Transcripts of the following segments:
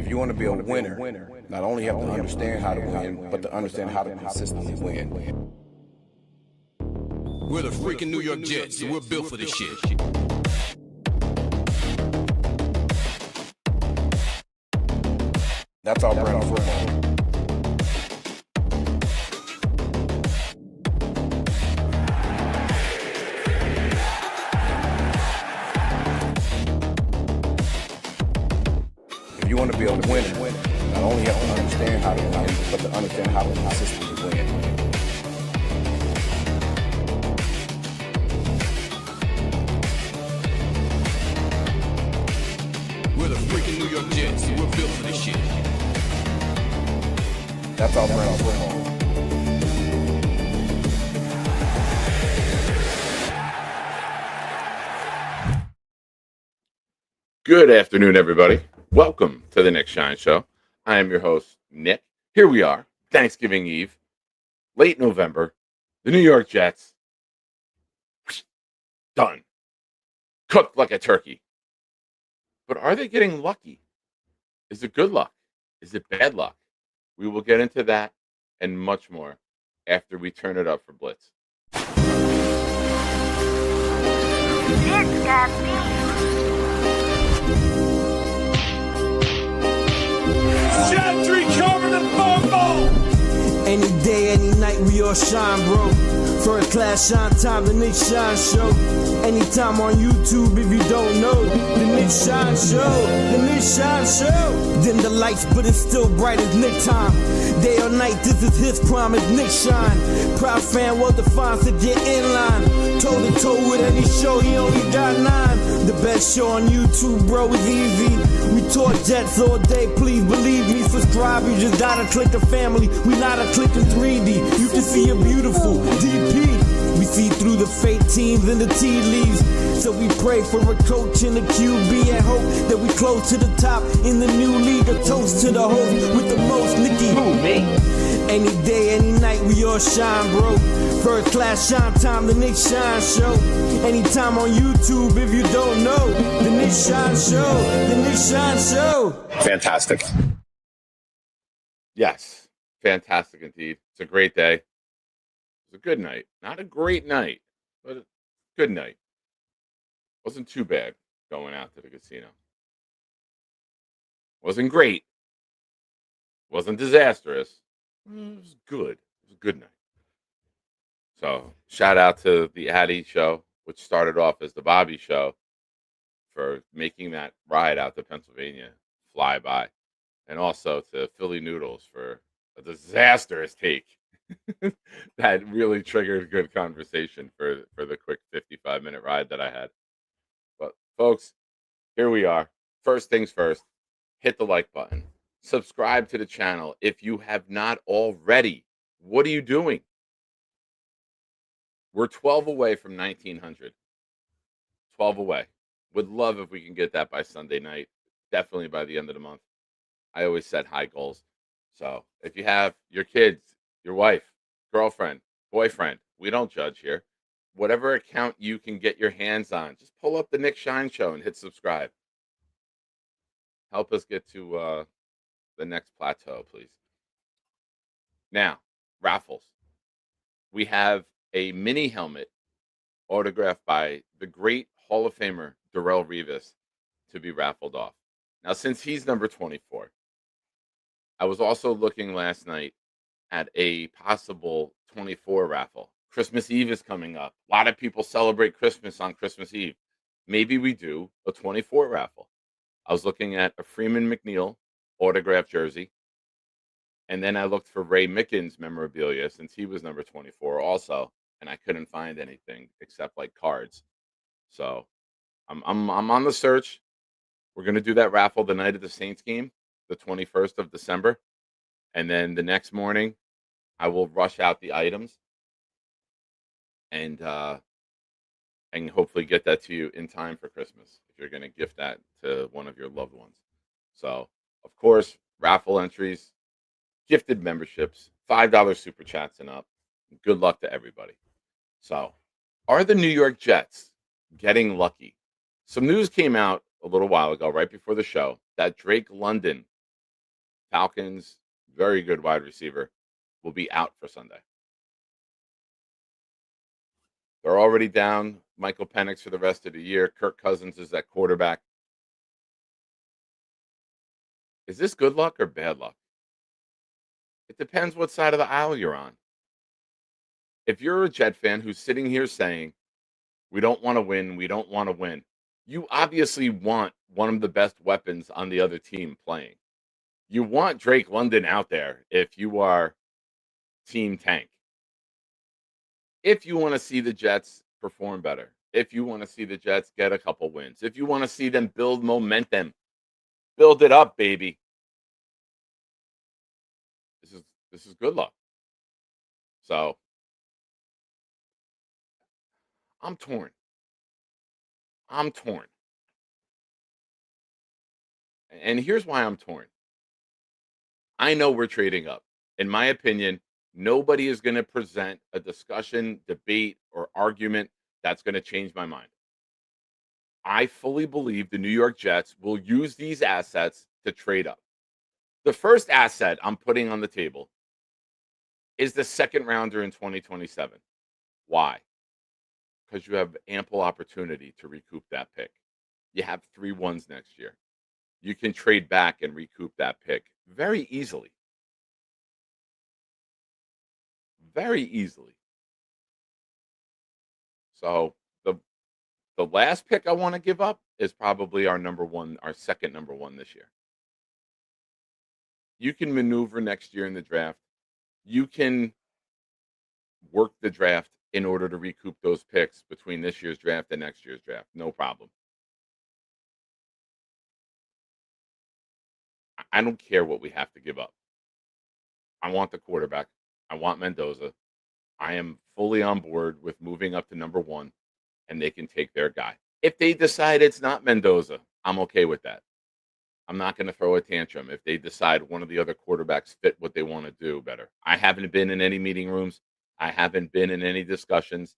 you want to be a winner, not only have to understand how to win, but to understand how to consistently win. We're the freaking New York Jets, so we're built for this shit. That's our brand of football. If you want to be a winner, not only have to understand how to win, but to understand how to consistently win. We're the freaking New York Jets, so we're built for this shit. That's our brand of football. Good afternoon, everybody. Welcome to the Nick Shine Show. I am your host, Nick. Here we are, Thanksgiving Eve, late November. The New York Jets, done. Cooked like a turkey. But are they getting lucky? Is it good luck? Is it bad luck? We will get into that and much more after we turn it up for Blitz. It's got me. Gentry covered in football! Any day, any night, we all shine, bro. First class shine time, the Nick Shine Show. Anytime on YouTube, if you don't know, the Nick Shine Show, the Nick Shine Show. Dim the lights, but it's still bright as Nick time. Day or night, this is his prime, it's Nick Shine. Proud fan, well defined, to get in line. Toe to toe with any show, he only got 9. The best show on YouTube, bro, is easy. We talk Jets all day, please believe me. Subscribe, you just gotta click the family. We not a click in 3D. You can see a beautiful DP. We see through the fake teams and the tea leaves. So we pray for a coach and a QB and hope that we close to the top in the new league. A toast to the host with the most, Nicky. Who, me? Any day, any night, we all shine, bro. First class shine time, the Nick Shine Show. Anytime on YouTube, if you don't know, the Nick Shine Show, the Nick Shine Show. Fantastic. Yes, fantastic indeed. It's a great day. It's a good night. Not a great night, but a good night. Wasn't too bad going out to the casino. Wasn't great. Wasn't disastrous. It was good. It was a good night. So shout out to the Addie show, which started off as the Bobby show, for making that ride out to Pennsylvania fly by. And also to Philly Noodles for a disastrous take. That really triggered good conversation for the quick 55-minute ride that I had. But folks, here we are. First things first, hit the like button. Subscribe to the channel if you have not already. What are you doing? We're 12 away from 1900. 12 away. Would love if we can get that by Sunday night. Definitely by the end of the month. I always set high goals. So if you have your kids, your wife, girlfriend, boyfriend, we don't judge here. Whatever account you can get your hands on, just pull up the Nick Shine Show and hit subscribe. Help us get to the next plateau, please. Now, raffles. We have a mini helmet autographed by the great Hall of Famer Darrelle Revis to be raffled off. Now, since he's number 24, I was also looking last night at a possible 24 raffle. Christmas Eve is coming up. A lot of people celebrate Christmas on Christmas Eve. Maybe we do a 24 raffle. I was looking at a Freeman McNeil autographed jersey. And then I looked for Ray Mickens memorabilia since he was number 24 also. And I couldn't find anything except like cards. So I'm on the search. We're going to do that raffle the night of the Saints game, the 21st of December. And then the next morning, I will rush out the items and hopefully get that to you in time for Christmas if you're going to gift that to one of your loved ones. So, of course, raffle entries, gifted memberships, $5 super chats and up. Good luck to everybody. So, are the New York Jets getting lucky? Some news came out a little while ago, right before the show, that Drake London Falcons, very good wide receiver, will be out for Sunday. They're already down Michael Penix for the rest of the year. Kirk Cousins is at quarterback. Is this good luck or bad luck? It depends what side of the aisle you're on. If you're a Jet fan who's sitting here saying, we don't want to win, we don't want to win, you obviously want one of the best weapons on the other team playing. You want Drake London out there if you are Team Tank. If you want to see the Jets perform better, if you want to see the Jets get a couple wins, if you want to see them build momentum, build it up, baby. This is good luck. So I'm torn. I'm torn. And here's why I'm torn. I know we're trading up. In my opinion, nobody is going to present a discussion, debate, or argument that's going to change my mind. I fully believe the New York Jets will use these assets to trade up. The first asset I'm putting on the table is the second rounder in 2027. Why? Because you have ample opportunity to recoup that pick. You have 3 ones next year. You can trade back and recoup that pick very easily. Very easily. So the last pick I want to give up is probably our second number one this year. You can maneuver next year in the draft. You can work the draft in order to recoup those picks between this year's draft and next year's draft. No problem. I don't care what we have to give up. I want the quarterback. I want Mendoza. I am fully on board with moving up to number one, and they can take their guy. If they decide it's not Mendoza, I'm okay with that. I'm not going to throw a tantrum if they decide one of the other quarterbacks fit what they want to do better. I haven't been in any meeting rooms. I haven't been in any discussions.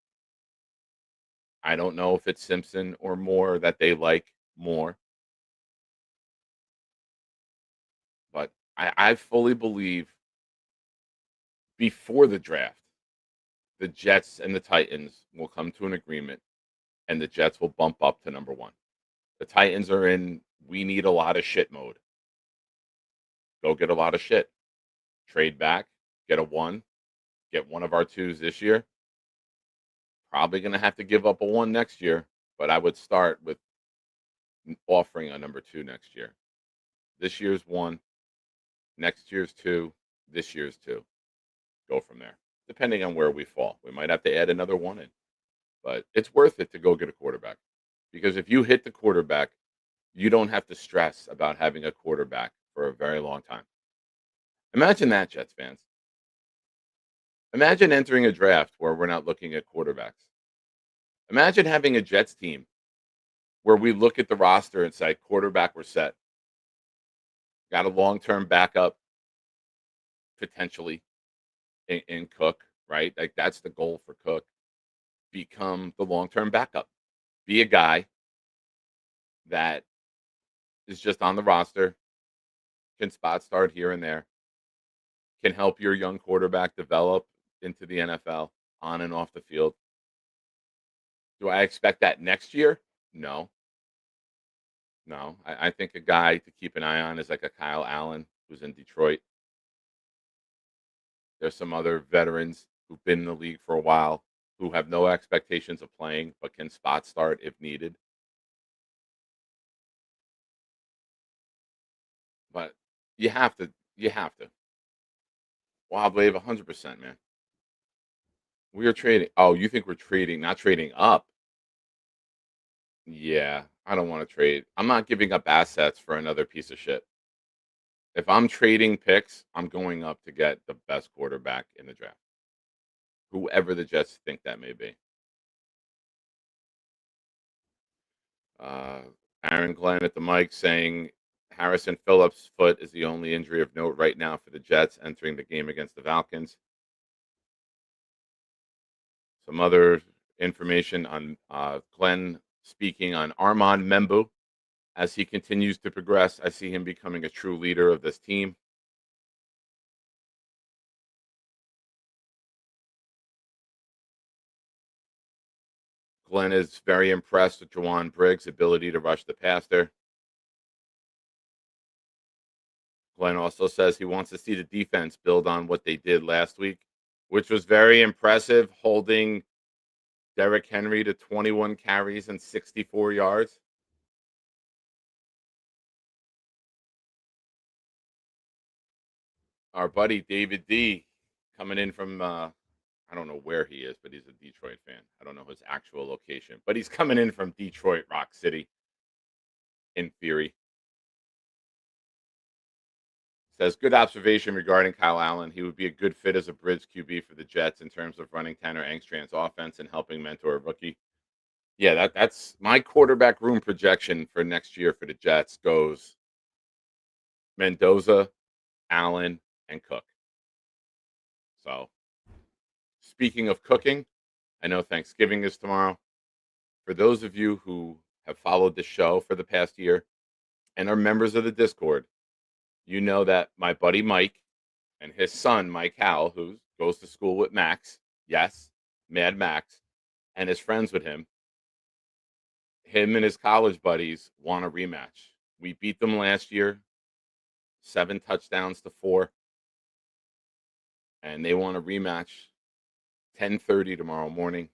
I don't know if it's Simpson or Moore that they like more. But I fully believe before the draft, the Jets and the Titans will come to an agreement and the Jets will bump up to number one. The Titans are in we need a lot of shit mode. Go get a lot of shit. Trade back, get a 1, get one of our 2s this year. Probably going to have to give up a 1 next year, but I would start with offering a number 2 next year. This year's 1, next year's 2, this year's 2. Go from there, depending on where we fall. We might have to add another 1 in, but it's worth it to go get a quarterback. Because if you hit the quarterback, you don't have to stress about having a quarterback for a very long time. Imagine that, Jets fans. Imagine entering a draft where we're not looking at quarterbacks. Imagine having a Jets team where we look at the roster and say, quarterback, we're set. Got a long-term backup, potentially, in Cook, right? Like, that's the goal for Cook. Become the long-term backup. Be a guy that is just on the roster, can spot start here and there, can help your young quarterback develop into the NFL on and off the field. Do I expect that next year? No. No. I think a guy to keep an eye on is like a Kyle Allen who's in Detroit. There's some other veterans who've been in the league for a while who have no expectations of playing but can spot start if needed. But you have to. Wild Wave, 100%, man. We are trading. Oh, you think we're trading, not trading up? Yeah, I don't want to trade. I'm not giving up assets for another piece of shit. If I'm trading picks, I'm going up to get the best quarterback in the draft. Whoever the Jets think that may be. Aaron Glenn at the mic saying Harrison Phillips' foot is the only injury of note right now for the Jets entering the game against the Falcons. Some other information on Glenn speaking on Armand Membu. As he continues to progress, I see him becoming a true leader of this team. Glenn is very impressed with Jawan Briggs' ability to rush the passer. Glenn also says he wants to see the defense build on what they did last week, which was very impressive, holding Derrick Henry to 21 carries and 64 yards. Our buddy David D coming in from I don't know where he is, but he's a Detroit fan. I don't know his actual location, but he's coming in from Detroit, Rock City, in theory. Says good observation regarding Kyle Allen. He would be a good fit as a bridge QB for the Jets in terms of running Tanner Engstrand's offense and helping mentor a rookie. Yeah, that's my quarterback room projection for next year for the Jets goes Mendoza, Allen, and Cook. So, speaking of cooking, I know Thanksgiving is tomorrow. For those of you who have followed the show for the past year and are members of the Discord, you know that my buddy Mike and his son, Mike Howell, who goes to school with Max, yes, Mad Max, and is friends with him and his college buddies want a rematch. We beat them last year, 7 touchdowns to 4, and they want a rematch 10:30 tomorrow morning.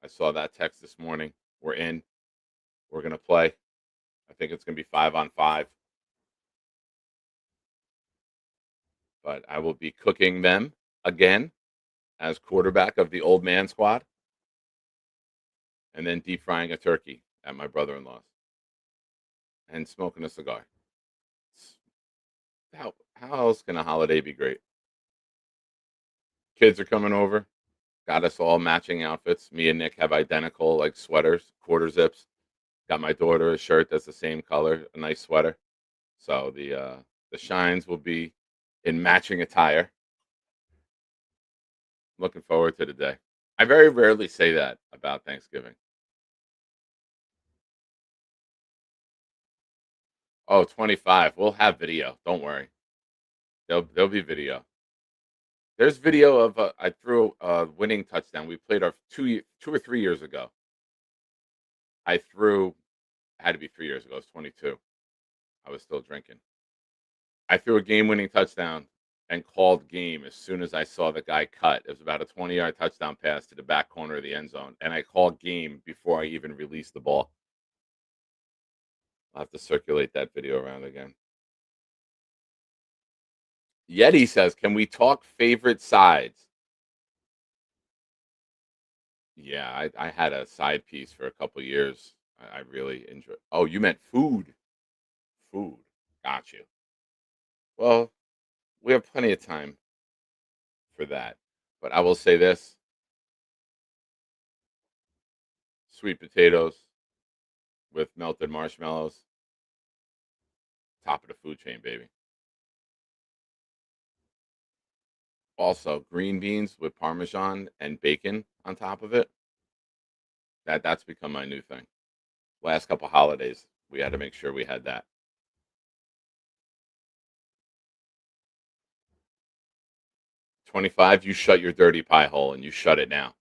I saw that text this morning. We're in. We're going to play. I think it's going to be 5-on-5. But I will be cooking them again as quarterback of the old man squad, and then deep frying a turkey at my brother-in-law's and smoking a cigar. How else can a holiday be great? Kids are coming over. Got us all matching outfits. Me and Nick have identical like sweaters, quarter zips. Got my daughter a shirt that's the same color, a nice sweater. So the shines will be in matching attire. Looking forward to the day. I very rarely say that about Thanksgiving. Oh, 25. We'll have video. Don't worry. There'll be video. There's video of I threw a winning touchdown. We played our 2 or 3 years ago. I threw had to be 3 years ago. It was 22. I was still drinking. I threw a game-winning touchdown and called game as soon as I saw the guy cut. It was about a 20-yard touchdown pass to the back corner of the end zone, and I called game before I even released the ball. I'll have to circulate that video around again. Yeti says, can we talk favorite sides? Yeah, I had a side piece for a couple years. I really enjoyed. Oh, you meant food. Food. Got you. Well, we have plenty of time for that. But I will say this. Sweet potatoes with melted marshmallows. Top of the food chain, baby. Also, green beans with Parmesan and bacon on top of it. That's become my new thing. Last couple holidays, we had to make sure we had that. 25, you shut your dirty pie hole and you shut it now.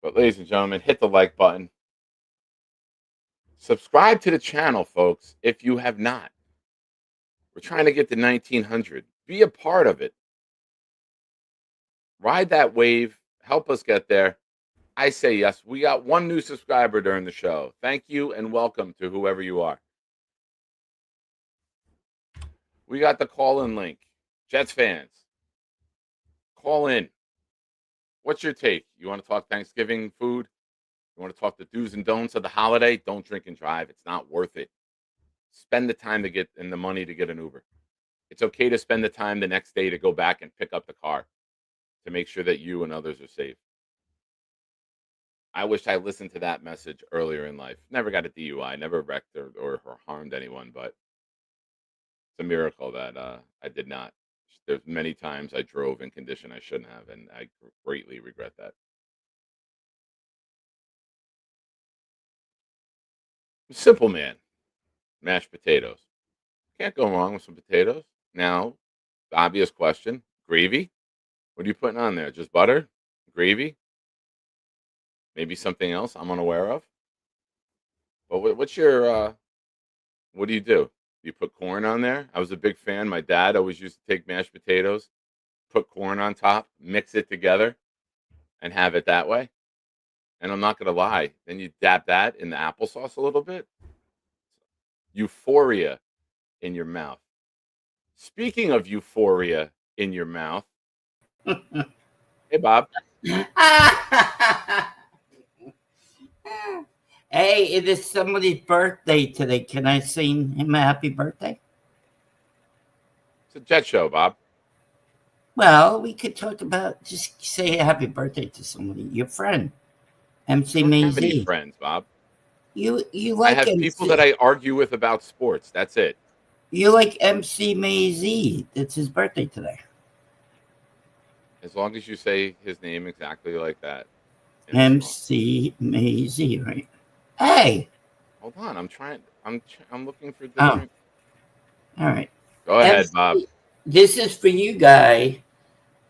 But ladies and gentlemen, hit the like button. Subscribe to the channel, folks, if you have not. We're trying to get to 1900. Be a part of it. Ride that wave. Help us get there. I say yes. We got one new subscriber during the show. Thank you and welcome to whoever you are. We got the call-in link. Jets fans, call in. What's your take? You want to talk Thanksgiving food? You want to talk the do's and don'ts of the holiday? Don't drink and drive. It's not worth it. Spend the time to get and the money to get an Uber. It's okay to spend the time the next day to go back and pick up the car to make sure that you and others are safe. I wish I listened to that message earlier in life. Never got a DUI, never wrecked or harmed anyone, but it's a miracle that I did not. There's many times I drove in condition I shouldn't have, and I greatly regret that. Simple man. Mashed potatoes. Can't go wrong with some potatoes. Now, the obvious question: gravy. What are you putting on there? Just butter, gravy, maybe something else I'm unaware of. But what's your what do you do? Do you put corn on there? I was a big fan. My dad always used to take mashed potatoes, put corn on top, mix it together, and have it that way. And I'm not gonna lie, then you dab that in the applesauce a little bit. Euphoria in your mouth. Speaking of euphoria in your mouth, hey Bob, Hey, it is somebody's birthday today. Can I sing him a happy birthday? it's a jet show, Bob. Well, we could talk about just say happy birthday to somebody, your friend, MC I don't have any Mazy. friends, Bob. You I like have MC? people that I argue with about sports. That's it. You like MC Mazy? It's his birthday today. As long as you say his name exactly like that. in the song. MC Mazy, right? Hey, Hold on, I'm trying. I'm looking for Oh. different. all right. Go ahead, MC, Bob. This is for you, guy.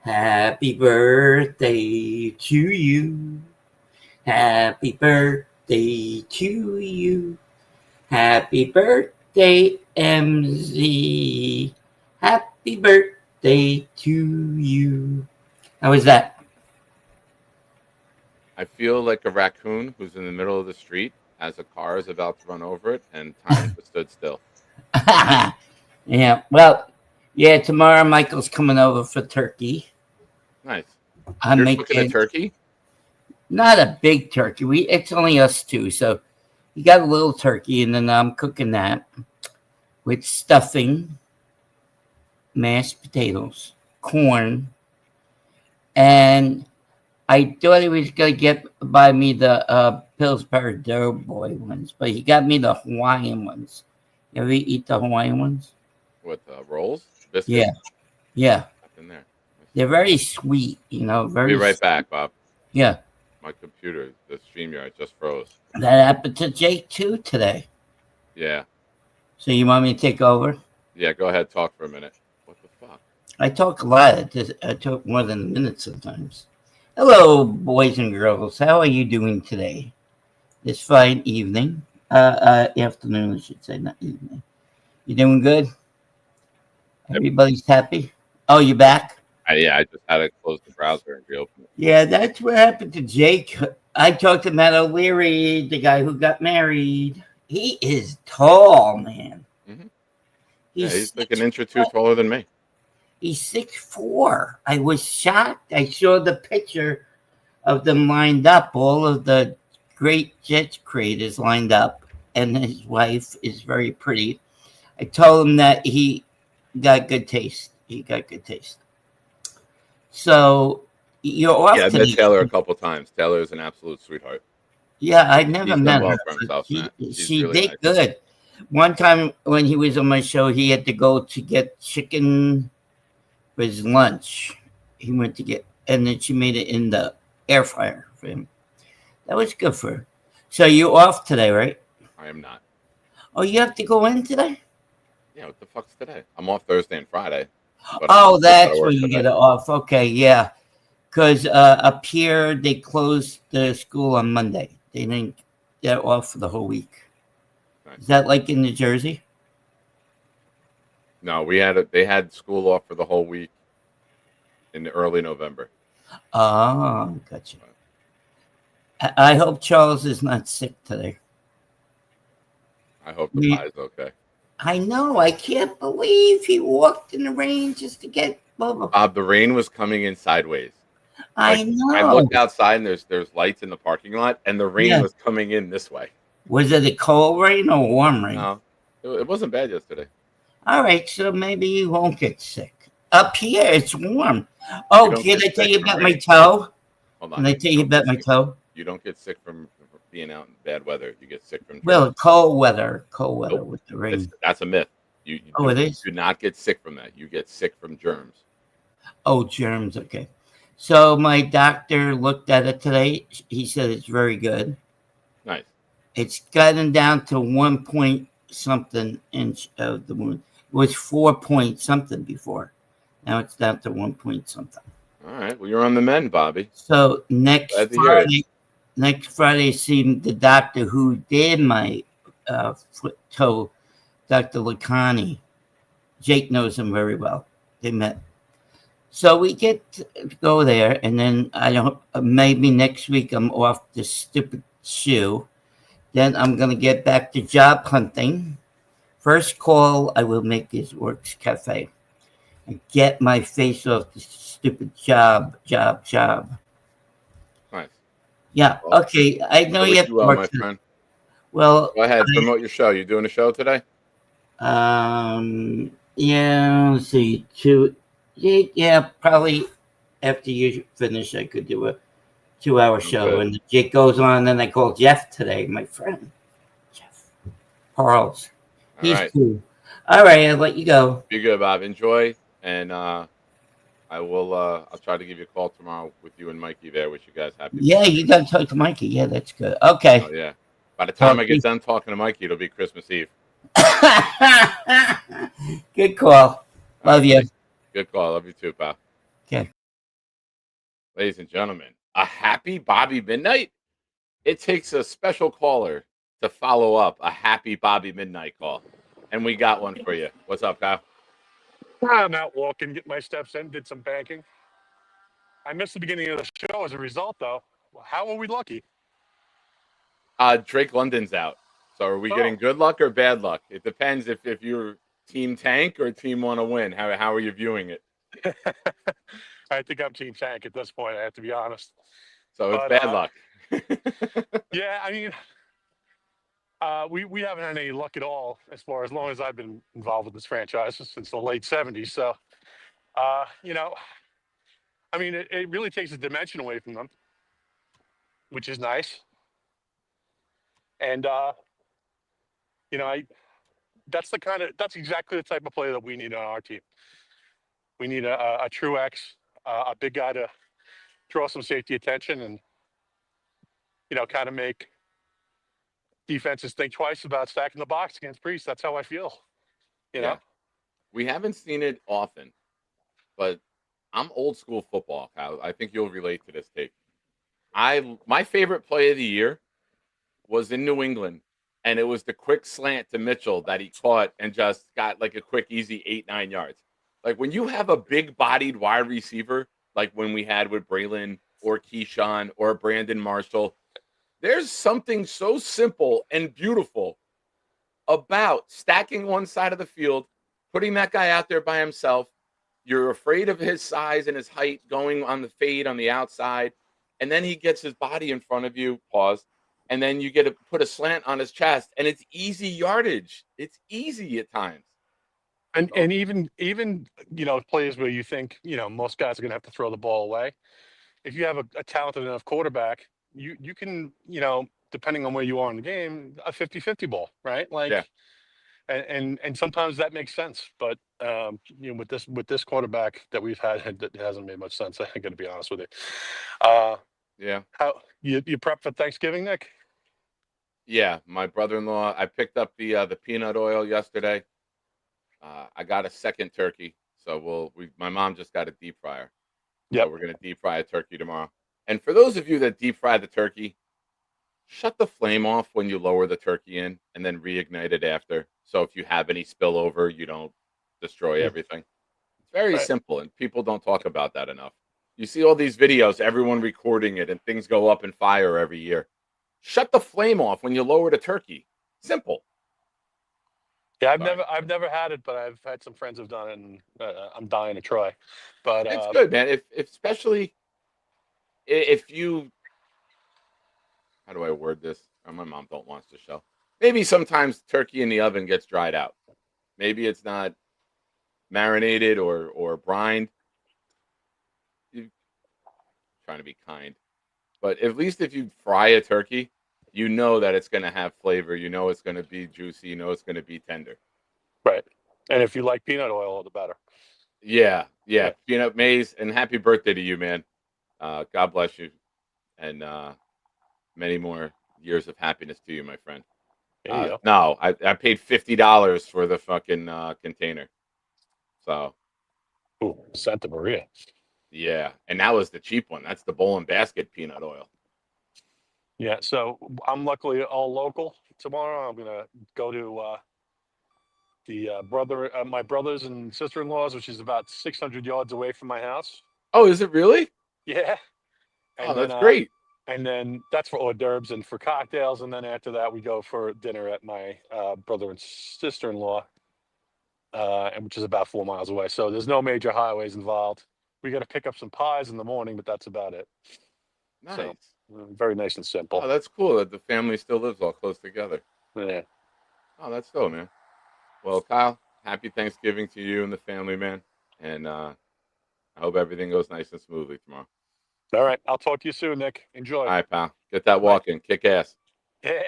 Happy birthday to you. Happy birthday to you. Happy birthday, MZ. Happy birthday to you. How was that? I feel like a raccoon who's in the middle of the street as a car is about to run over it, and time just stood still. Yeah, well, yeah, tomorrow Michael's coming over for turkey. Nice. I'm You're cooking a making turkey? not a big turkey. It's only us two, so you got a little turkey, and then I'm cooking that with stuffing, mashed potatoes, corn, and I thought he was gonna buy me the Pillsbury Doughboy ones, but he got me the Hawaiian ones. You ever eat the Hawaiian ones? With rolls? Biscuits? Yeah, yeah. Up in there. They're very sweet, I'll very. be right back, Bob. Yeah, My computer, the StreamYard, just froze. that happened to Jake too today. Yeah. So you want me to take over? Yeah, go ahead. Talk for a minute. What the fuck? I talk a lot. I talk more than a minute sometimes. Hello, boys and girls. How are you doing today? This fine evening. Afternoon, I should say, not evening. You doing good? Everybody's happy? Oh, you back? I just had to close the browser and reopen it. Yeah, that's what happened to Jake. I talked to Matt O'Leary, the guy who got married. He is tall, man. Mhm. Yeah, he's like an inch or two 6'4". taller than me. He's 6'4". I was shocked. I saw the picture of them lined up, all of the great Jets creators lined up, and his wife is very pretty. I told him that he got good taste. He got good taste. So you're off Yeah, I today. met Taylor a couple times. Taylor is an absolute sweetheart. Yeah, I never He's met done well her. for but himself, Matt. He's she really did nice. good. One time when he was on my show, he had to go to get chicken for his lunch. He went to get, and then she made it in the air fryer for him. That was good for her. So you're off today, right? I am not. Oh, you have to go in today? Yeah, what the fuck's today? I'm off Thursday and Friday. but Oh, I that's work when you today. get it off. Okay, yeah. Because up here, they closed the school on Monday. They didn't get off for the whole week. Nice. Is that like in New Jersey? No, they had school off for the whole week in early November. Oh, gotcha. I hope Charles is not sick today. I hope the pie is okay. I know. I can't believe he walked in the rain just to get Bubba. Bob, the rain was coming in sideways. I know. I looked outside and there's lights in the parking lot, and the rain was coming in this way. Was it a cold rain or warm rain? No, it wasn't bad yesterday. All right, so maybe you won't get sick. Up here, it's warm. Oh, don't can get I tell sick you from about my rain. toe? Hold on. Can I tell you about my toe? You don't get sick from being out in bad weather. You get sick from Well, germs. cold weather Nope. with the rain. That's a myth. You Oh, it is? do not get sick from that. You get sick from germs. Oh, germs. Okay. So my doctor looked at it today. He said it's very good. Nice. It's gotten down to 1 point something inch of the wound. It was 4 point something before. Now it's down to 1 point something. All right. Well, you're on the mend, Bobby. So next Glad to hear it. Friday, seeing the doctor who did my foot toe, Dr. Lacani. Jake knows him very well. They met. So we get to go there, and then maybe next week I'm off this stupid shoe. Then I'm going to get back to job hunting. First call I will make is Works Cafe and get my face off this stupid job. Nice. Yeah, Well, okay. I know you have to my work. friend. Well, Go ahead, promote your show. You doing a show today? Yeah, let's see. Yeah, probably after you finish, I could do a 2-hour show. Okay. And it goes on, and I call Jeff today, my friend. Jeff Charles. He's right. cool. All right, I'll let you go. Be good, Bob. Enjoy, and I will. I'll try to give you a call tomorrow with you and Mikey there. Wish you guys happy. Yeah, you got to talk to Mikey. Yeah, that's good. Okay. Oh yeah. By the time I get done talking to Mikey, it'll be Christmas Eve. Good call. Love you. Good call. Love you too, pal. Okay. Ladies and gentlemen, a happy Bobby Midnight. It takes a special caller to follow up a happy Bobby Midnight call, and we got one for you. What's up, Kyle? I'm out walking, get my steps in, did some banking. I missed the beginning of the show as a result, though. How are we lucky? Drake London's out. So are we getting good luck or bad luck? It depends if you're team tank or team want to win. How are you viewing it? I think I'm team tank at this point, I have to be honest. So it's bad luck. Yeah, I mean, we haven't had any luck at all as long as I've been involved with this franchise since the late 70s. So, you know, I mean, it really takes a dimension away from them, which is nice. And, you know, that's exactly the type of player that we need on our team. We need a true X, a big guy to draw some safety attention and, you know, kind of make defenses think twice about stacking the box against Priest. That's how I feel. You know, we haven't seen it often, but I'm old school football, Kyle. I think you'll relate to this take. My favorite play of the year was in New England, and it was the quick slant to Mitchell that he caught and just got like a quick, easy 8-9 yards. Like when you have a big-bodied wide receiver, like when we had with Braylon or Keyshawn or Brandon Marshall, there's something so simple and beautiful about stacking one side of the field, putting that guy out there by himself. You're afraid of his size and his height going on the fade on the outside, and then he gets his body in front of you, pause, and then you get to put a slant on his chest, and it's easy yardage. It's easy at times. And even you know, plays where you think, you know, most guys are going to have to throw the ball away. If you have a talented enough quarterback, you can, you know, depending on where you are in the game, a 50-50 ball, right? Like, yeah. And sometimes that makes sense, but you know, with this quarterback that we've had, it hasn't made much sense. I'm going to be honest with you. Yeah. How you prep for Thanksgiving, Nick? Yeah, my brother-in-law. I picked up the peanut oil yesterday. I got a second turkey, so my mom just got a deep fryer. Yeah, so we're gonna deep fry a turkey tomorrow. And for those of you that deep fry the turkey, shut the flame off when you lower the turkey in, and then reignite it after. So if you have any spillover, you don't destroy everything. It's very simple, and people don't talk about that enough. You see all these videos, everyone recording it, and things go up in fire every year. Shut the flame off when you lower the turkey. Simple. Yeah, I've never had it, but I've had some friends who've done it, and I'm dying to try. But it's good, man. If especially if you, how do I word this? Oh, my mom don't watch the show. Maybe sometimes turkey in the oven gets dried out. Maybe it's not marinated or brined. You're trying to be kind, but at least if you fry a turkey, you know that it's going to have flavor. You know it's going to be juicy. You know it's going to be tender. Right. And if you like peanut oil, the better. Yeah. Peanut maize. And happy birthday to you, man. God bless you. And many more years of happiness to you, my friend. There you go. No, I paid $50 for the fucking container. So Ooh, Santa Maria. yeah, and that was the cheap one. That's the bowl and basket peanut oil. Yeah, so I'm luckily all local tomorrow. I'm gonna go to my brothers and sister-in-laws, which is about 600 yards away from my house. Oh, is it really? Yeah, Oh, and that's then great. and then that's for hors d'oeuvres and for cocktails, and then after that we go for dinner at my brother and sister-in-law, and which is about 4 miles away. So there's no major highways involved. We got to pick up some pies in the morning, but that's about it. Nice. So very nice and simple. Oh, that's cool that the family still lives all close together. Yeah. Oh, that's dope, man. Well, Kyle, happy Thanksgiving to you and the family, man. And I hope everything goes nice and smoothly tomorrow. All right. I'll talk to you soon, Nick. Enjoy. All right, pal. Get that walk in. Kick ass. Yeah.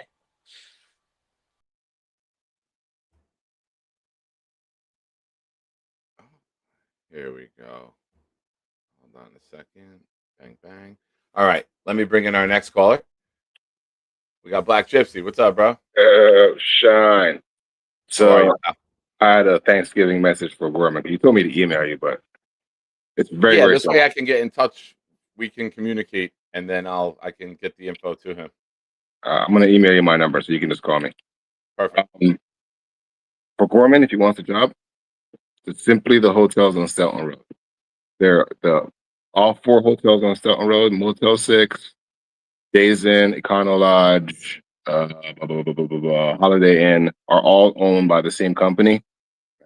Here we go. Hold on a second. Bang, bang. All right. Let me bring in our next caller. We got Black Gypsy. What's up, bro? Shine. How are So you, pal? I had a Thanksgiving message for Gorman. You told me to email you, but it's very, Yeah, very this way simple. I can get in touch. We can communicate, and then I can get the info to him. I'm going to email you my number so you can just call me. Perfect. For Gorman, if he wants a job, it's simply the hotels on Stelton Road. They're all 4 hotels on Stelton Road: Motel 6, Days Inn, Econo Lodge, Holiday Inn, are all owned by the same company.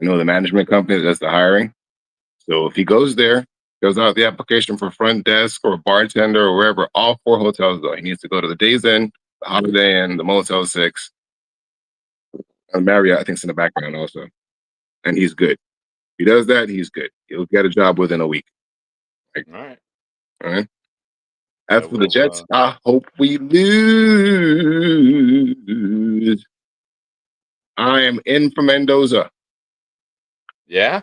I know the management company that does the hiring. So if he goes there, fills out the application for front desk or bartender or wherever, all 4 hotels though. He needs to go to the Days Inn, the Holiday Inn, the Motel 6, and Marriott, I think, is in the background also. And he's good. If he does that, he's good. He'll get a job within a week. All right. All right. As I for the will, Jets, I hope we lose. I am in for Mendoza. Yeah,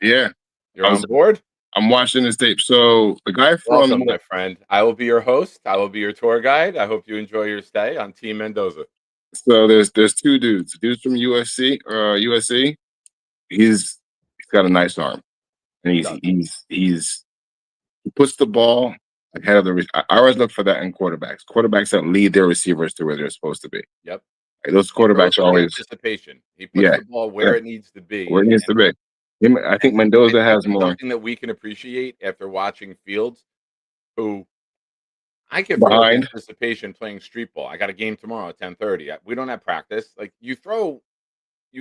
Yeah, you're on board. I'm watching this tape. So the guy from Welcome, my friend. I will be your host. I will be your tour guide. I hope you enjoy your stay on Team Mendoza. so there's 2 dudes. The dude's from USC. He's got a nice arm, and he puts the ball ahead of the. I always look for that in quarterbacks. Quarterbacks that lead their receivers to where they're supposed to be. Yep. Like, those quarterbacks are always anticipation. He puts the ball where it needs to be. where it needs to be. I think Mendoza has more. Something that we can appreciate after watching Fields, who I get Behind. anticipation playing street ball. I got a game tomorrow at 10:30. We don't have practice. Like you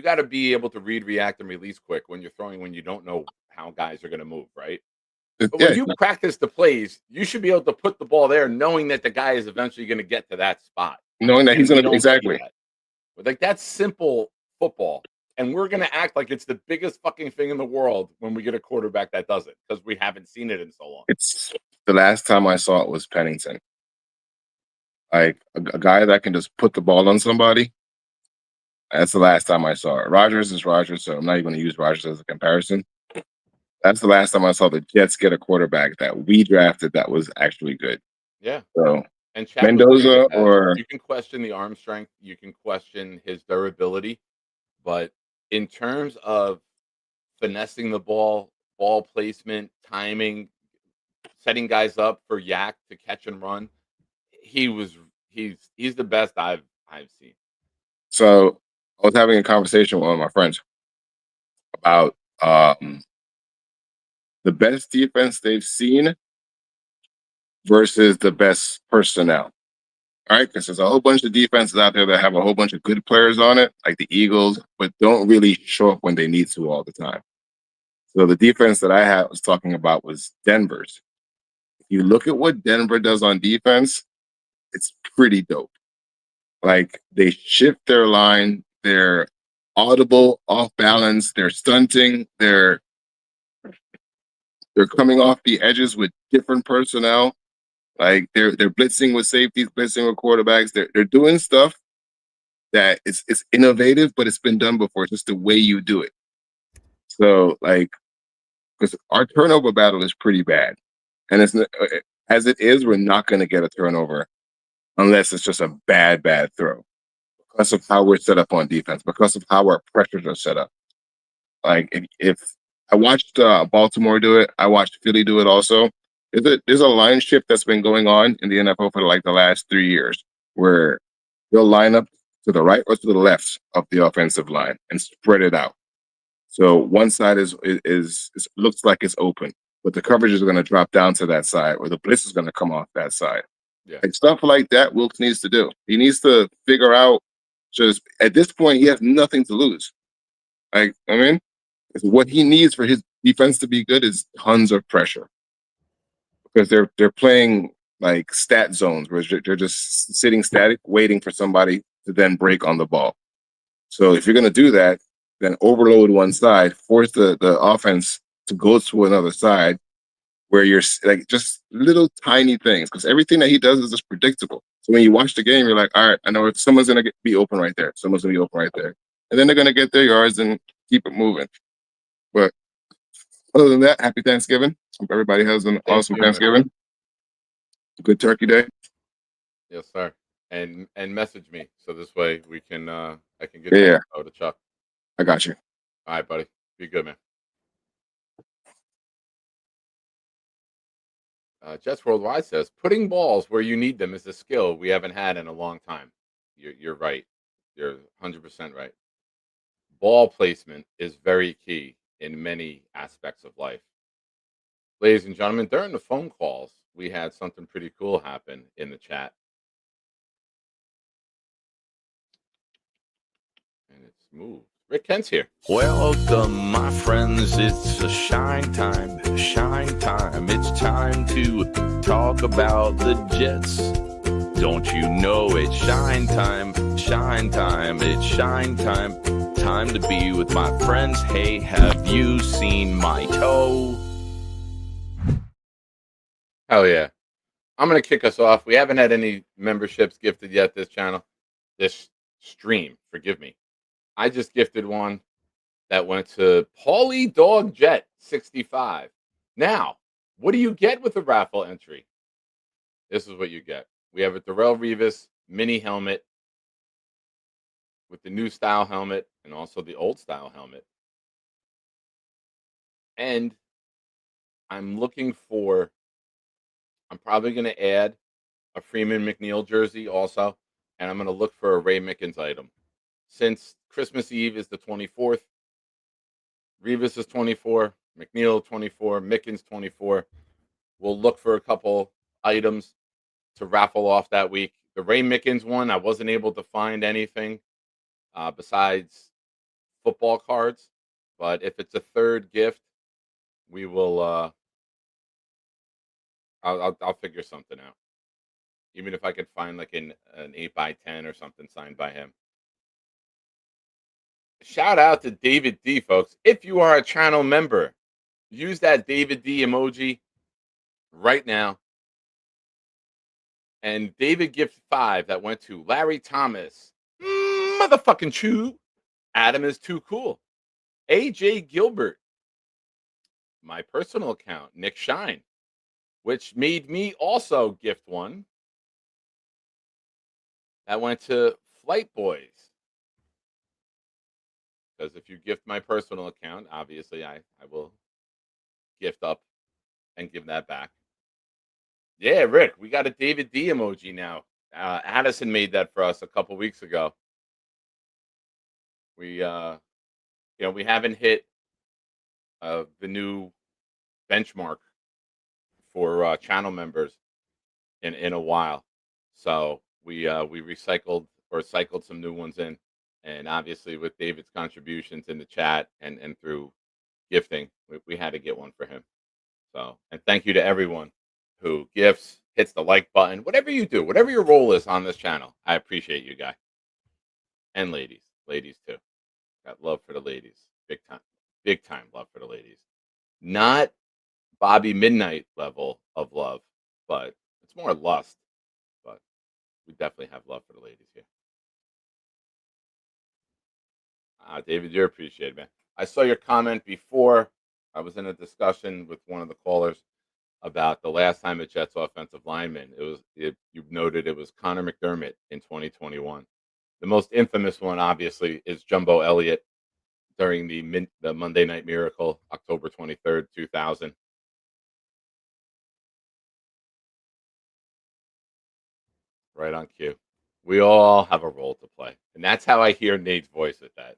got to be able to read, react, and release quick when you're throwing when you don't know how guys are going to move, right? But when you practice the plays, you should be able to put the ball there, knowing that the guy is eventually going to get to that spot, knowing that he's going to exactly. Like that's simple football, and we're going to act like it's the biggest fucking thing in the world when we get a quarterback that does it because we haven't seen it in so long. It's the last time I saw it was Pennington. Like a guy that can just put the ball on somebody. That's the last time I saw it. Rodgers is Rodgers, so I'm not even going to use Rodgers as a comparison. That's the last time I saw the Jets get a quarterback that we drafted that was actually good. Yeah. So and Mendoza, or you can question the arm strength, you can question his durability, but in terms of finessing the ball placement, timing, setting guys up for Yak to catch and run, he's the best I've seen. So I was having a conversation with one of my friends about the best defense they've seen versus the best personnel. All right, because there's a whole bunch of defenses out there that have a whole bunch of good players on it, like the Eagles, but don't really show up when they need to all the time. So the defense that I was talking about was Denver's. If you look at what Denver does on defense, it's pretty dope. Like they shift their line, they're audible, off balance, they're stunting, they're coming off the edges with different personnel. Like they're blitzing with safeties, blitzing with quarterbacks. They're doing stuff that it's innovative, but it's been done before. It's just the way you do it. So like, because our turnover battle is pretty bad, and it's as it is, we're not going to get a turnover unless it's just a bad throw. because of how we're set up on defense, because of how our pressures are set up. Like if I watched Baltimore do it, I watched Philly do it also. There's a line shift that's been going on in the NFL for like the last 3 years, where they'll line up to the right or to the left of the offensive line and spread it out. So one side is looks like it's open, but the coverage is going to drop down to that side, or the blitz is going to come off that side. Yeah. Like stuff like that, Wilkes needs to do. He needs to figure out. Just at this point, he has nothing to lose. Like I mean, what he needs for his defense to be good is tons of pressure, because they're playing like stat zones where they're just sitting static, waiting for somebody to then break on the ball. So if you're going to do that, then overload one side, force the offense to go to another side where you're like just little tiny things, because everything that he does is just predictable. So when you watch the game, you're like, all right, I know if someone's going to be open right there. Someone's going to be open right there. And then they're going to get their yards and keep it moving. But other than that, happy Thanksgiving. Hope everybody has an awesome Thanksgiving. Good turkey day. Yes, sir. And message me so this way we can I can get Yeah. that to Chuck. I got you. All right, buddy. Be good, man. Jets Worldwide says putting balls where you need them is a skill we haven't had in a long time. You're right. You're 100% right. Ball placement is very key in many aspects of life. Ladies and gentlemen, during the phone calls, we had something pretty cool happen in the chat. And it's moved. Rick Kent's here. Welcome, my friends. It's a shine time. Shine time. It's time to talk about the Jets. Don't you know it's shine time? Shine time. It's shine time. Time to be with my friends. Hey, have you seen my toe? Hell yeah. I'm going to kick us off. We haven't had any memberships gifted yet this channel. This stream, forgive me. I just gifted one that went to Paulie Dog Jet 65. Now, what do you get with a raffle entry? This is what you get. We have a Darrell Revis mini helmet with the new style helmet and also the old style helmet. And I'm probably going to add a Freeman McNeil jersey also. And I'm going to look for a Ray Mickens item. Since Christmas Eve is the 24th, Revis is 24, McNeil 24, Mickens 24. We'll look for a couple items to raffle off that week. The Ray Mickens one, I wasn't able to find anything besides football cards. But if it's a third gift, we will. I'll figure something out. Even if I could find like an 8x10 or something signed by him. Shout out to David D, folks. If you are a channel member, use that David D emoji right now. And David gift 5 that went to Larry Thomas. Motherfucking chew. Adam is too cool. AJ Gilbert. My personal account, Nick Shine, which made me also gift one. That went to Flight Boys. Because if you gift my personal account, obviously I will gift up and give that back. Yeah, Rick, we got a David D emoji now. Addison made that for us a couple weeks ago. We we haven't hit the new benchmark for channel members in a while, so we recycled or cycled some new ones in. And obviously, with David's contributions in the chat and through gifting, we had to get one for him. So, and thank you to everyone who gifts, hits the like button, whatever you do, whatever your role is on this channel. I appreciate you, guy. And ladies too. Got love for the ladies, big time love for the ladies. Not Bobby Midnight level of love, but it's more lust. But we definitely have love for the ladies here. David, you're appreciated, man. I saw your comment before. I was in a discussion with one of the callers about the last time a Jets offensive lineman. You noted it was Connor McDermott in 2021. The most infamous one, obviously, is Jumbo Elliott during the Monday Night Miracle, October 23rd, 2000. Right on cue. We all have a role to play. And that's how I hear Nate's voice with that.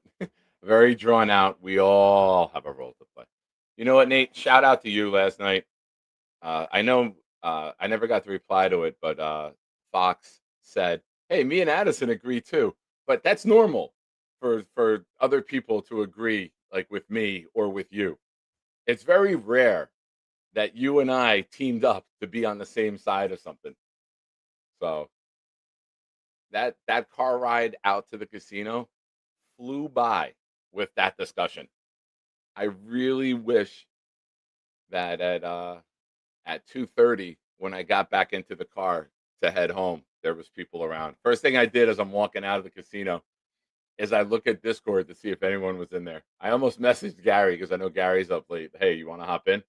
Very drawn out. We all have a role to play. You know what, Nate? Shout out to you last night. I know I never got to reply to it, but Fox said, "Hey, me and Addison agree too." But that's normal for other people to agree, like with me or with you. It's very rare that you and I teamed up to be on the same side of something. So that car ride out to the casino flew by with that discussion. I really wish that at 2:30 when I got back into the car to head home, there was people around. First thing I did as I'm walking out of the casino is I look at Discord to see if anyone was in there. I almost messaged Gary because I know Gary's up late. Hey, you want to hop in?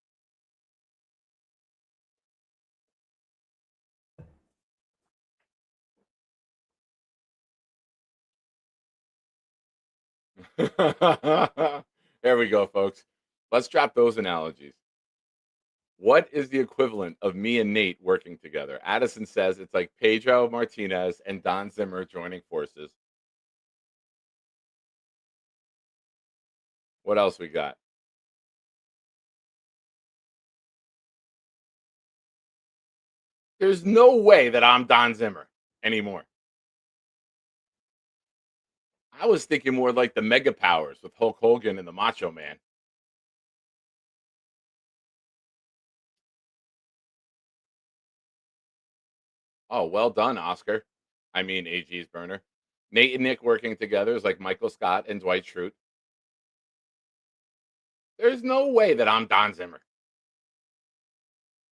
There we go, folks. Let's drop those analogies. What is the equivalent of me and Nate working together? Addison says it's like Pedro Martinez and Don Zimmer joining forces. What else we got? There's no way that I'm Don Zimmer anymore. I was thinking more like the Mega Powers with Hulk Hogan and the Macho Man. Oh, well done, Oscar. I mean, AG's burner. Nate and Nick working together is like Michael Scott and Dwight Schrute. There's no way that I'm Don Zimmer.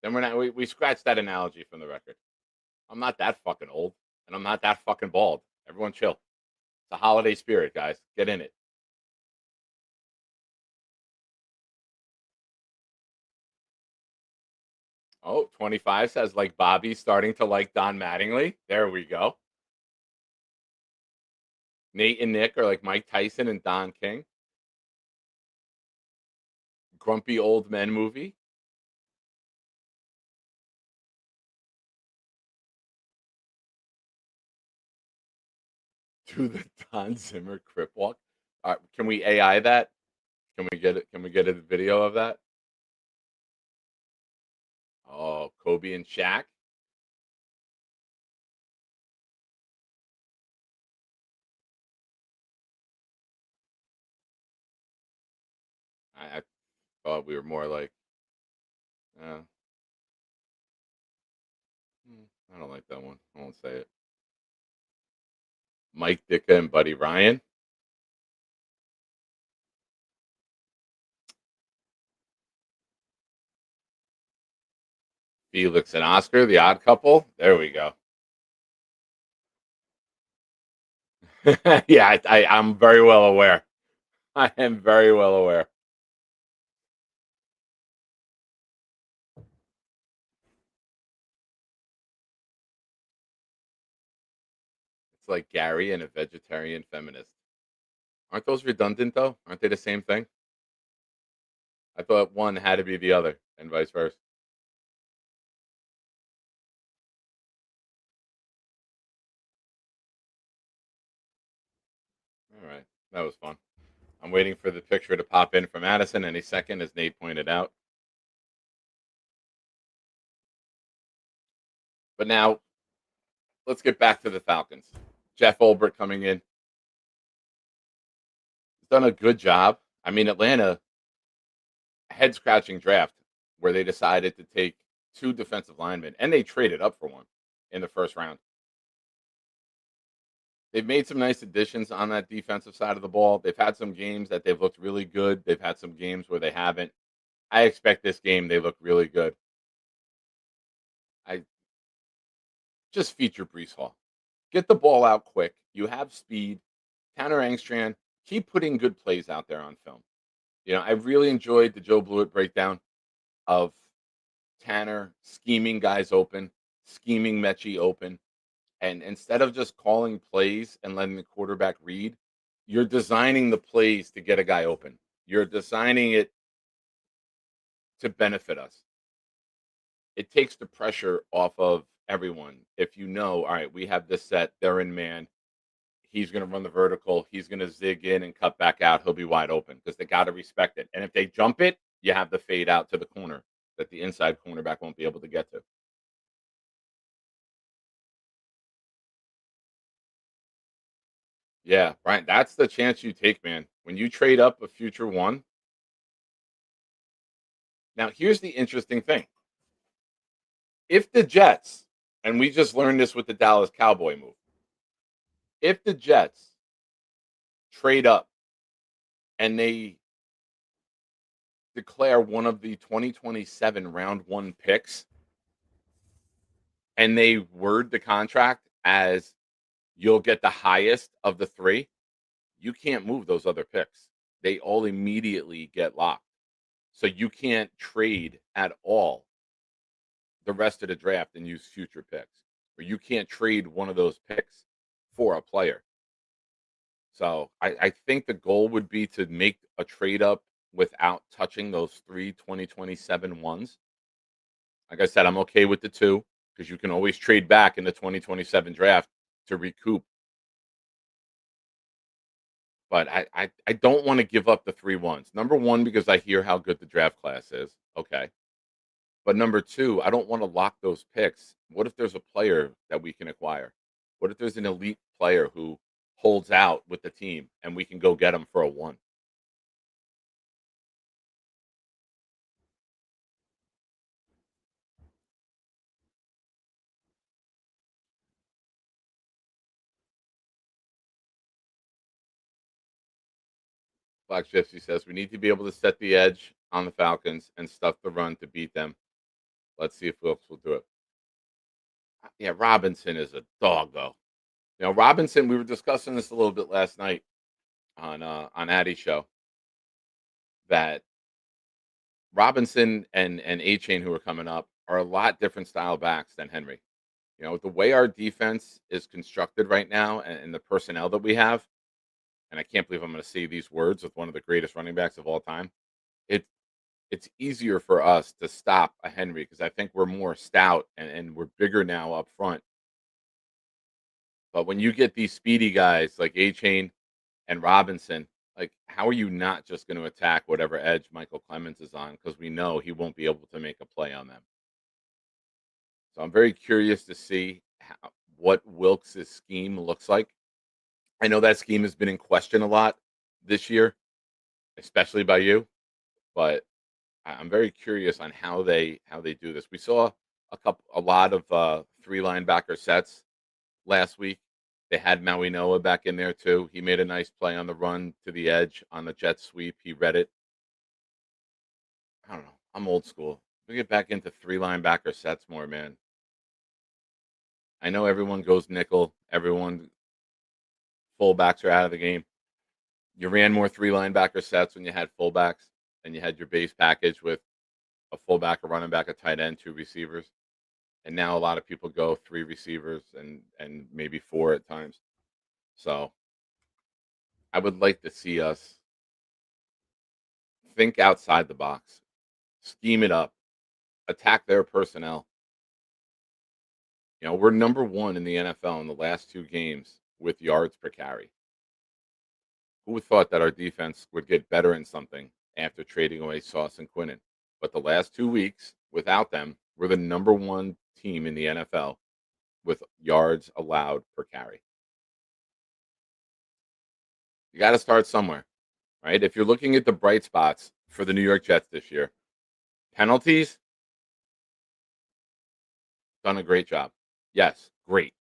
Then we're not. We scratched that analogy from the record. I'm not that fucking old, and I'm not that fucking bald. Everyone chill. It's a holiday spirit, guys. Get in it. Oh, 25 says like Bobby starting to like Don Mattingly. There we go. Nate and Nick are like Mike Tyson and Don King. Grumpy old men movie. Do the Don Zimmer crip walk. Can we AI that? Can we get it? Can we get a video of that? Oh, Kobe and Shaq. I thought we were more like, uh, I don't like that one. I won't say it. Mike Ditka and Buddy Ryan. Felix and Oscar, the odd couple. There we go. Yeah, I'm very well aware. I am very well aware. It's like Gary and a vegetarian feminist. Aren't those redundant though? Aren't they the same thing? I thought one had to be the other and vice versa. All right. That was fun. I'm waiting for the picture to pop in from Addison any second, as Nate pointed out. But now, let's get back to the Falcons. Jeff Olbert coming in. He's done a good job. I mean, Atlanta, head scratching draft where they decided to take two defensive linemen and they traded up for one in the first round. They've made some nice additions on that defensive side of the ball. They've had some games that they've looked really good. They've had some games where they haven't. I expect this game they look really good. I just feature Brees Hall. Get the ball out quick. You have speed. Tanner Angstrand, keep putting good plays out there on film. You know, I really enjoyed the Joe Blewett breakdown of Tanner scheming guys open, scheming Mechie open, And instead of just calling plays and letting the quarterback read, you're designing the plays to get a guy open. You're designing it to benefit us. It takes the pressure off of everyone. If you know, all right, we have this set, they're in man. He's going to run the vertical. He's going to zig in and cut back out. He'll be wide open because they got to respect it. And if they jump it, you have the fade out to the corner that the inside cornerback won't be able to get to. Yeah, Brian, that's the chance you take, man. When you trade up a future one. Now, here's the interesting thing. If the Jets, and we just learned this with the Dallas Cowboy move, if the Jets trade up and they declare one of the 2027 round one picks and they word the contract as you'll get the highest of the three, you can't move those other picks. They all immediately get locked. So you can't trade at all the rest of the draft and use future picks, or you can't trade one of those picks for a player. So I think the goal would be to make a trade up without touching those 2027 ones. Like I said, I'm okay with the 2 because you can always trade back in the 2027 draft to recoup. But I don't want to give up the 3 ones. Number one, because I hear how good the draft class is. Okay. But number 2, I don't want to lock those picks. What if there's a player that we can acquire? What if there's an elite player who holds out with the team and we can go get him for a 1? Black Gypsy says we need to be able to set the edge on the Falcons and stuff the run to beat them. Let's see if Wilkes will do it. Yeah, Robinson is a dog, though. You know, Robinson, we were discussing this a little bit last night on Addie's show, that Robinson and A-Chain, who are coming up, are a lot different style backs than Henry. You know, the way our defense is constructed right now and the personnel that we have, and I can't believe I'm going to say these words with one of the greatest running backs of all time. It's easier for us to stop a Henry because I think we're more stout and we're bigger now up front. But when you get these speedy guys like A-Chain and Robinson, like, how are you not just going to attack whatever edge Michael Clemens is on? Because we know he won't be able to make a play on them. So I'm very curious to see what Wilkes' scheme looks like. I know that scheme has been in question a lot this year, especially by you, but I'm very curious on how they do this. We saw a lot of 3 linebacker sets last week. They had Maui Noah back in there too. He made a nice play on the run to the edge on the jet sweep. He read it. I don't know. I'm old school. We get back into 3 linebacker sets more, man. I know everyone goes nickel. Everyone fullbacks are out of the game. You ran more 3 linebacker sets when you had fullbacks, and you had your base package with a fullback, a running back, a tight end, 2 receivers. And now a lot of people go 3 receivers and maybe 4 at times. So I would like to see us think outside the box, scheme it up, attack their personnel. You know, we're number 1 in the NFL in the last 2 games with yards per carry. Who thought that our defense would get better in something after trading away Sauce and Quinnen? But the last 2 weeks, without them, we're the number 1 team in the NFL with yards allowed per carry. You got to start somewhere, right? If you're looking at the bright spots for the New York Jets this year, penalties, done a great job. Yes, great.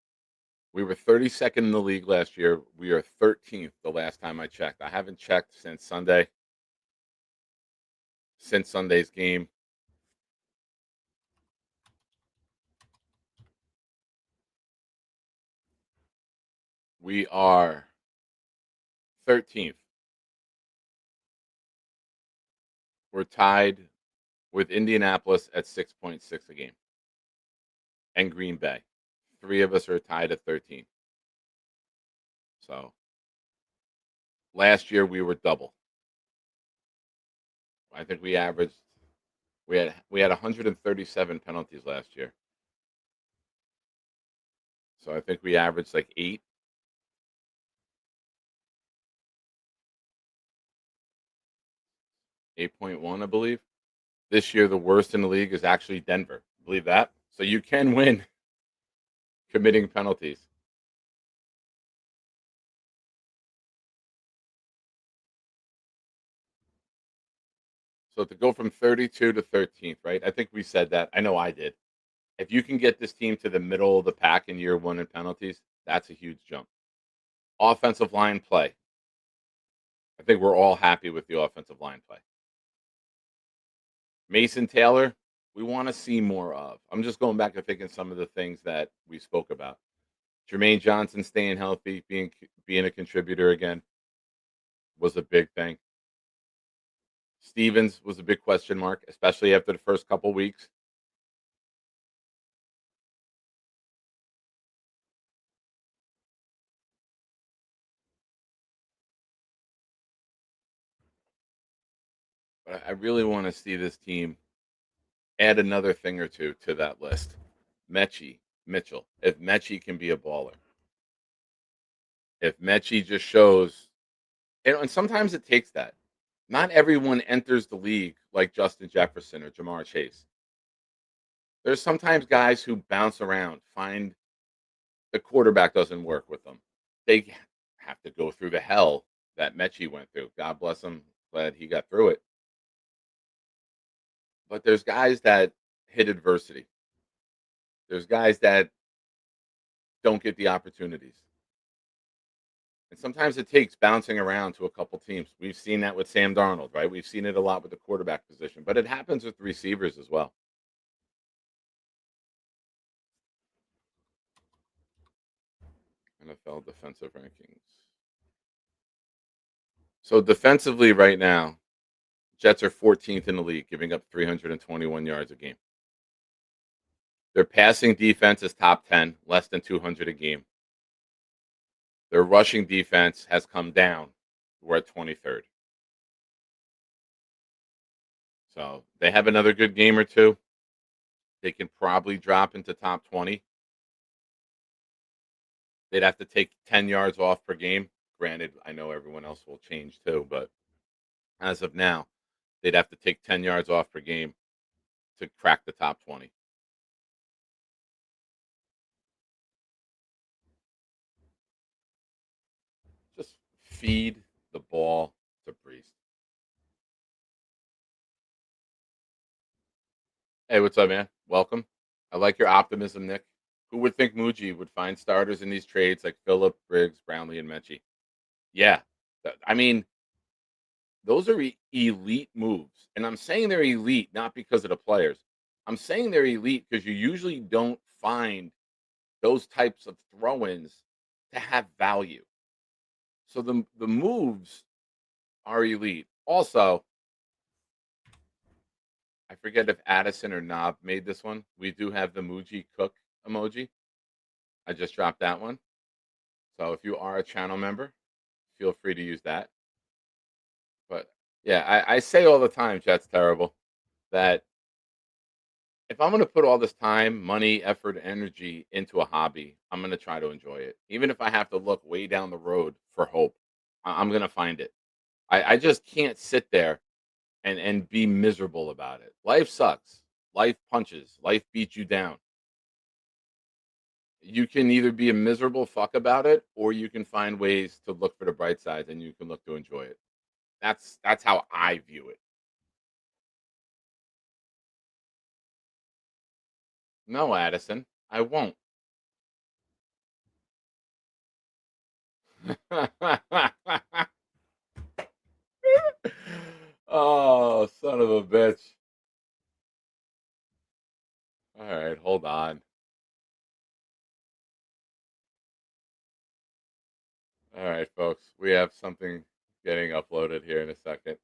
We were 32nd in the league last year. We are 13th the last time I checked. I haven't checked since Sunday's game. We are 13th. We're tied with Indianapolis at 6.6 a game and Green Bay. 3 of us are tied at 13. So last year we were double. I think we had 137 penalties last year. So I think we averaged like 8.1, I believe. This year the worst in the league is actually Denver. Believe that? So you can win committing penalties. So to go from 32 to 13th, right? I think we said that. I know I did. If you can get this team to the middle of the pack in year 1 in penalties, that's a huge jump. Offensive line play. I think we're all happy with the offensive line play. Mason Taylor, we want to see more of. I'm just going back and thinking some of the things that we spoke about. Jermaine Johnson staying healthy, being a contributor again was a big thing. Stevens was a big question mark, especially after the first couple weeks. But I really want to see this team add another thing or two to that list. Mitchell. If Mechie can be a baller. If Mechie just shows, and sometimes it takes that. Not everyone enters the league like Justin Jefferson or Jamar Chase. There's sometimes guys who bounce around, find the quarterback doesn't work with them. They have to go through the hell that Mechie went through. God bless him. Glad he got through it. But there's guys that hit adversity. There's guys that don't get the opportunities. And sometimes it takes bouncing around to a couple teams. We've seen that with Sam Darnold, right? We've seen it a lot with the quarterback position, but it happens with receivers as well. NFL defensive rankings. So defensively right now, Jets are 14th in the league, giving up 321 yards a game. Their passing defense is top 10, less than 200 a game. Their rushing defense has come down. We're at 23rd. So they have another good game or two. They can probably drop into top 20. They'd have to take 10 yards off per game. Granted, I know everyone else will change too, but as of now, they'd have to take 10 yards off per game to crack the top 20. Just feed the ball to Brees. Hey, what's up, man? Welcome. I like your optimism, Nick. Who would think Muji would find starters in these trades like Phillip, Briggs, Brownlee, and Mechie? Yeah. I mean, those are elite moves. And I'm saying they're elite not because of the players. I'm saying they're elite because you usually don't find those types of throw-ins to have value. So the moves are elite. Also, I forget if Addison or Knob made this one. We do have the Muji Cook emoji. I just dropped that one. So if you are a channel member, feel free to use that. But yeah, I say all the time, Chat's Terrible, that if I'm going to put all this time, money, effort, energy into a hobby, I'm going to try to enjoy it. Even if I have to look way down the road for hope, I'm going to find it. I just can't sit there and be miserable about it. Life sucks. Life punches. Life beats you down. You can either be a miserable fuck about it, or you can find ways to look for the bright side and you can look to enjoy it. That's how I view it. No, Addison, I won't. Oh, son of a bitch. All right, hold on. All right, folks, we have something getting uploaded here in a second.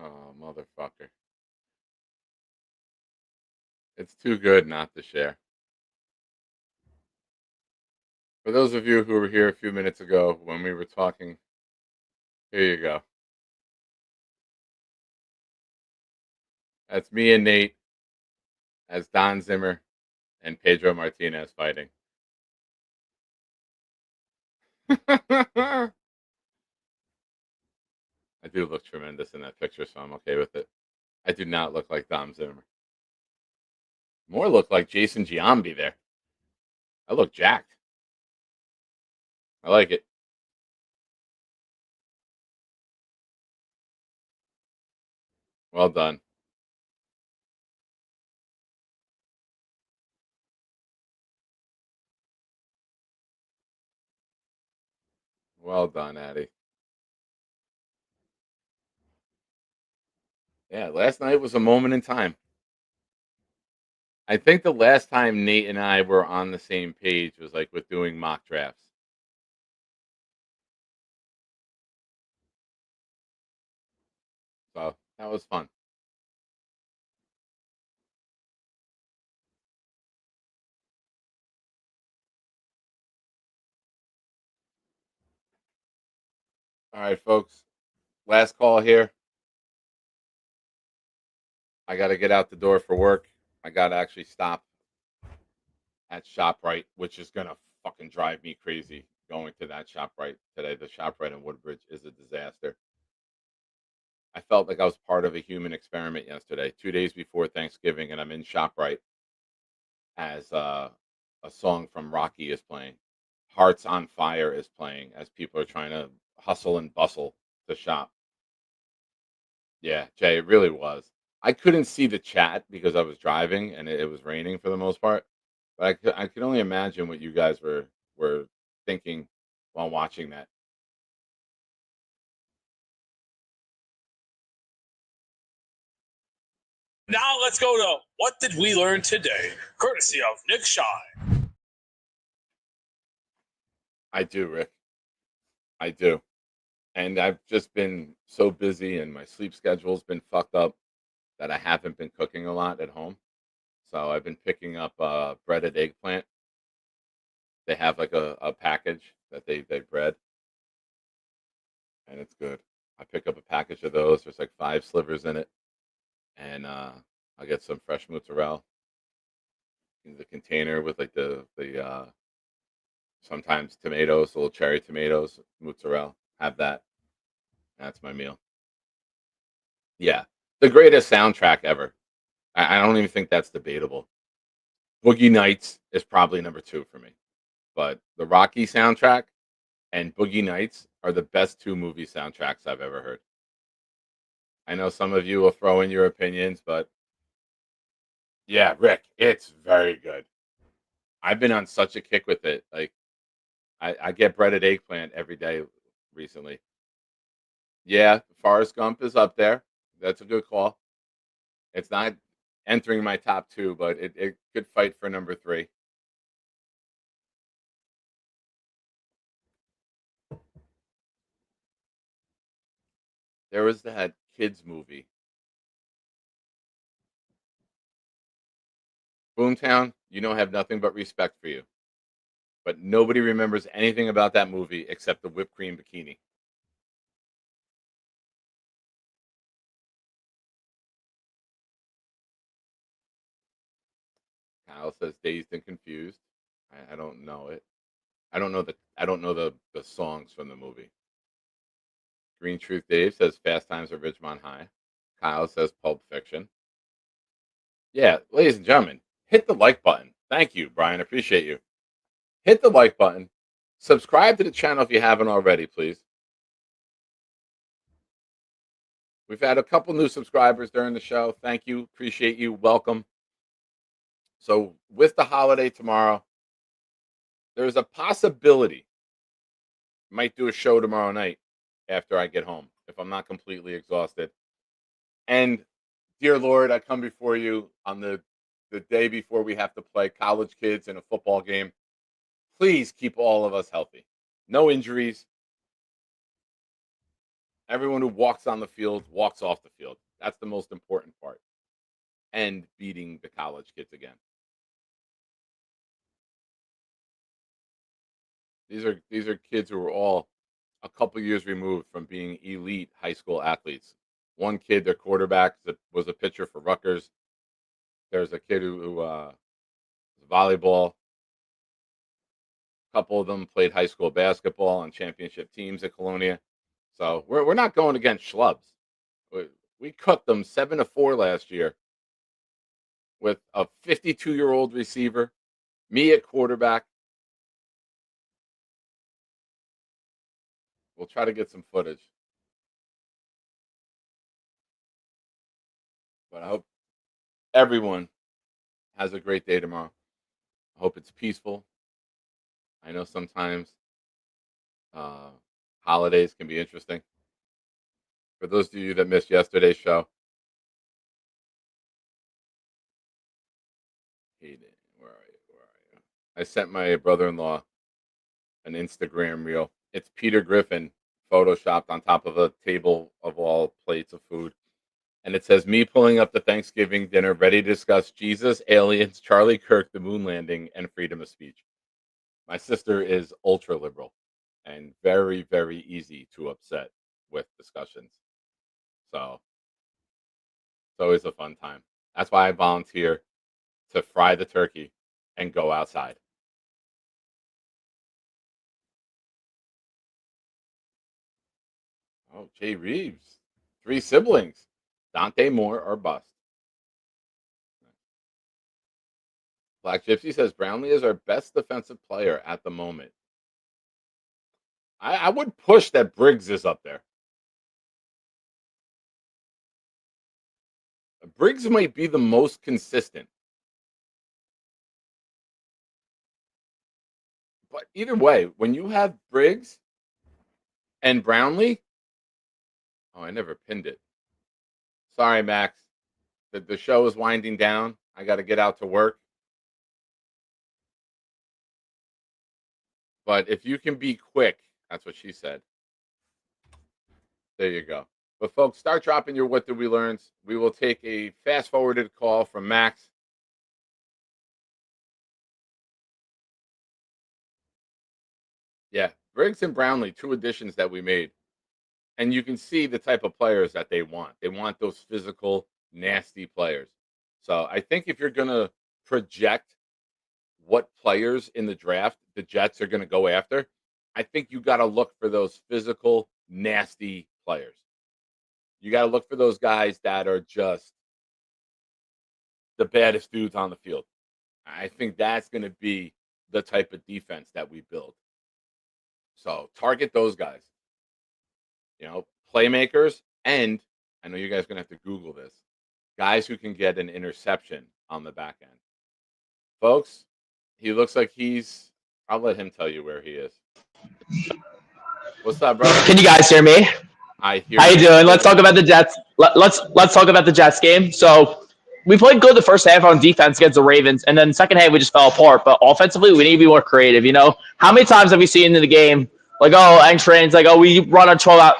Oh, motherfucker. It's too good not to share. For those of you who were here a few minutes ago when we were talking, here you go. That's me and Nate as Don Zimmer and Pedro Martinez fighting. I do look tremendous in that picture, so I'm okay with it. I do not look like Dom Zimmer. More look like Jason Giambi there. I look jacked. I like it. Well done. Well done, Addie. Yeah, last night was a moment in time. I think the last time Nate and I were on the same page was like with doing mock drafts. So that was fun. All right, folks. Last call here. I got to get out the door for work. I got to actually stop at ShopRite, which is going to fucking drive me crazy going to that ShopRite today. The ShopRite in Woodbridge is a disaster. I felt like I was part of a human experiment yesterday, 2 days before Thanksgiving, and I'm in ShopRite as a song from Rocky is playing. Hearts on Fire is playing as people are trying to hustle and bustle to shop. Yeah, Jay, it really was. I couldn't see the chat because I was driving and it was raining for the most part. But I could only imagine what you guys were thinking while watching that. Now let's go to What Did We Learn Today, courtesy of Nick Shine. I do, Rick. I do. And I've just been so busy and my sleep schedule's been fucked up that I haven't been cooking a lot at home. So I've been picking up breaded eggplant. They have like a package that they bread, and it's good. I pick up a package of those. There's like 5 slivers in it, and I get some fresh mozzarella in the container with like the sometimes tomatoes, little cherry tomatoes, mozzarella. Have that. That's my meal. Yeah, the greatest soundtrack ever. I don't even think that's debatable. Boogie Nights is probably number 2 for me, but the Rocky soundtrack and Boogie Nights are the best 2 movie soundtracks I've ever heard. I know some of you will throw in your opinions, but yeah, Rick, it's very good. I've been on such a kick with it. Like I get breaded eggplant every day recently. Yeah, Forrest Gump is up there. That's a good call. It's not entering my top 2, but it could fight for number 3. There was that kids movie, Boomtown. You know, I have nothing but respect for you, but nobody remembers anything about that movie except the whipped cream bikini. Kyle says dazed and confused. I don't know it. I don't know the songs from the movie. Green Truth Dave says Fast Times at Ridgemont High. Kyle says Pulp Fiction. Yeah, ladies and gentlemen, hit the like button. Thank you, Brian. Appreciate you. Hit the like button. Subscribe to the channel if you haven't already, please. We've had a couple new subscribers during the show. Thank you. Appreciate you. Welcome. So, with the holiday tomorrow, there's a possibility I might do a show tomorrow night after I get home if I'm not completely exhausted. And dear Lord, I come before you on the day before we have to play college kids in a football game. Please keep all of us healthy. No injuries. Everyone who walks on the field walks off the field. That's the most important part. and beating the college kids again. These are kids who were all a couple years removed from being elite high school athletes. One kid, their quarterback, was a pitcher for Rutgers. There's a kid who was volleyball. A couple of them played high school basketball on championship teams at Colonia. So we're not going against schlubs. We cooked them 7-4 last year with a 52-year-old receiver, me at quarterback. We'll try to get some footage. But I hope everyone has a great day tomorrow. I hope it's peaceful. I know sometimes holidays can be interesting. For those of you that missed yesterday's show, Hayden, where are you? I sent my brother-in-law an Instagram reel. It's Peter Griffin photoshopped on top of a table of all plates of food. And it says, me pulling up the Thanksgiving dinner, ready to discuss Jesus, aliens, Charlie Kirk, the moon landing, and freedom of speech. My sister is ultra liberal and very, very easy to upset with discussions. So it's always a fun time. That's why I volunteer to fry the turkey and go outside. Oh, Jay Reeves. 3 siblings. Dante Moore or bust. Black Gypsy says Brownlee is our best defensive player at the moment. I would push that Briggs is up there. Briggs might be the most consistent. But either way, when you have Briggs and Brownlee, oh, I never pinned it. Sorry, Max. The show is winding down. I got to get out to work. But if you can be quick, that's what she said. There you go. But folks, start dropping your what did we learns. We will take a fast forwarded call from Max. Yeah, Briggs and Brownlee, 2 additions that we made. And you can see the type of players that they want. They want those physical, nasty players. So I think if you're going to project what players in the draft the Jets are going to go after, I think you got to look for those physical, nasty players. You got to look for those guys that are just the baddest dudes on the field. I think that's going to be the type of defense that we build. So target those guys. You know, playmakers, and I know you guys are going to have to Google this, guys who can get an interception on the back end. Folks, he looks like I'll let him tell you where he is. What's up, brother? Can you guys hear me? I hear How you doing? Let's talk about the Jets. Let's talk about the Jets game. So we played good the first half on defense against the Ravens, and then second half we just fell apart. But offensively, we need to be more creative. You know, how many times have you seen in the game like, oh, Engstrand's like, oh, we run a 12 out,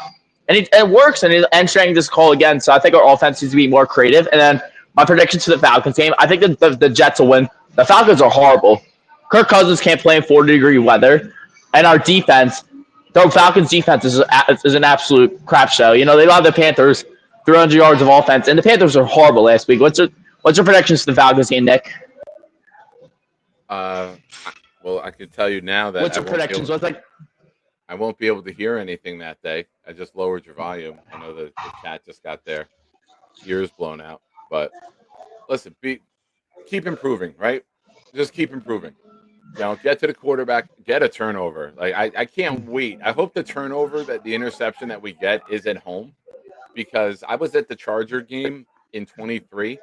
and it works, and Engstrand just call again. So I think our offense needs to be more creative. And then my predictions for the Falcons game, I think that the Jets will win. The Falcons are horrible. Kirk Cousins can't play in 40-degree weather, and our defense. The Falcons' defense is an absolute crap show. You know, they allowed the Panthers 300 yards of offense, and the Panthers are horrible last week. What's your predictions for the Falcons game, Nick? Well, I can tell you now that what's your predictions? I won't be able to hear anything that day. I just lowered your volume. I know the chat just got their ears blown out. But listen, keep improving, right? Just keep improving. You know, get to the quarterback, get a turnover. Like I can't wait. I hope the interception that we get is at home, because I was at the Charger game in 23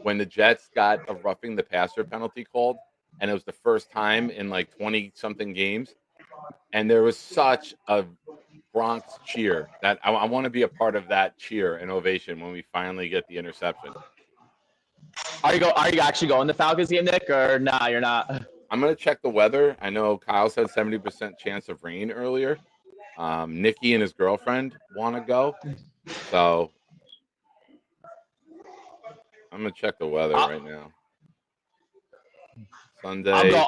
when the Jets got a roughing the passer penalty called, and it was the first time in like 20 something games, and there was such a Bronx cheer that I want to be a part of that cheer and ovation when we finally get the interception. Are you actually going to the Falcons game, Nick, or nah? You're not. I'm going to check the weather. I know Kyle said 70% chance of rain earlier. Nikki and his girlfriend want to go. So I'm gonna check the weather Uh, right now. I'm Sunday. going.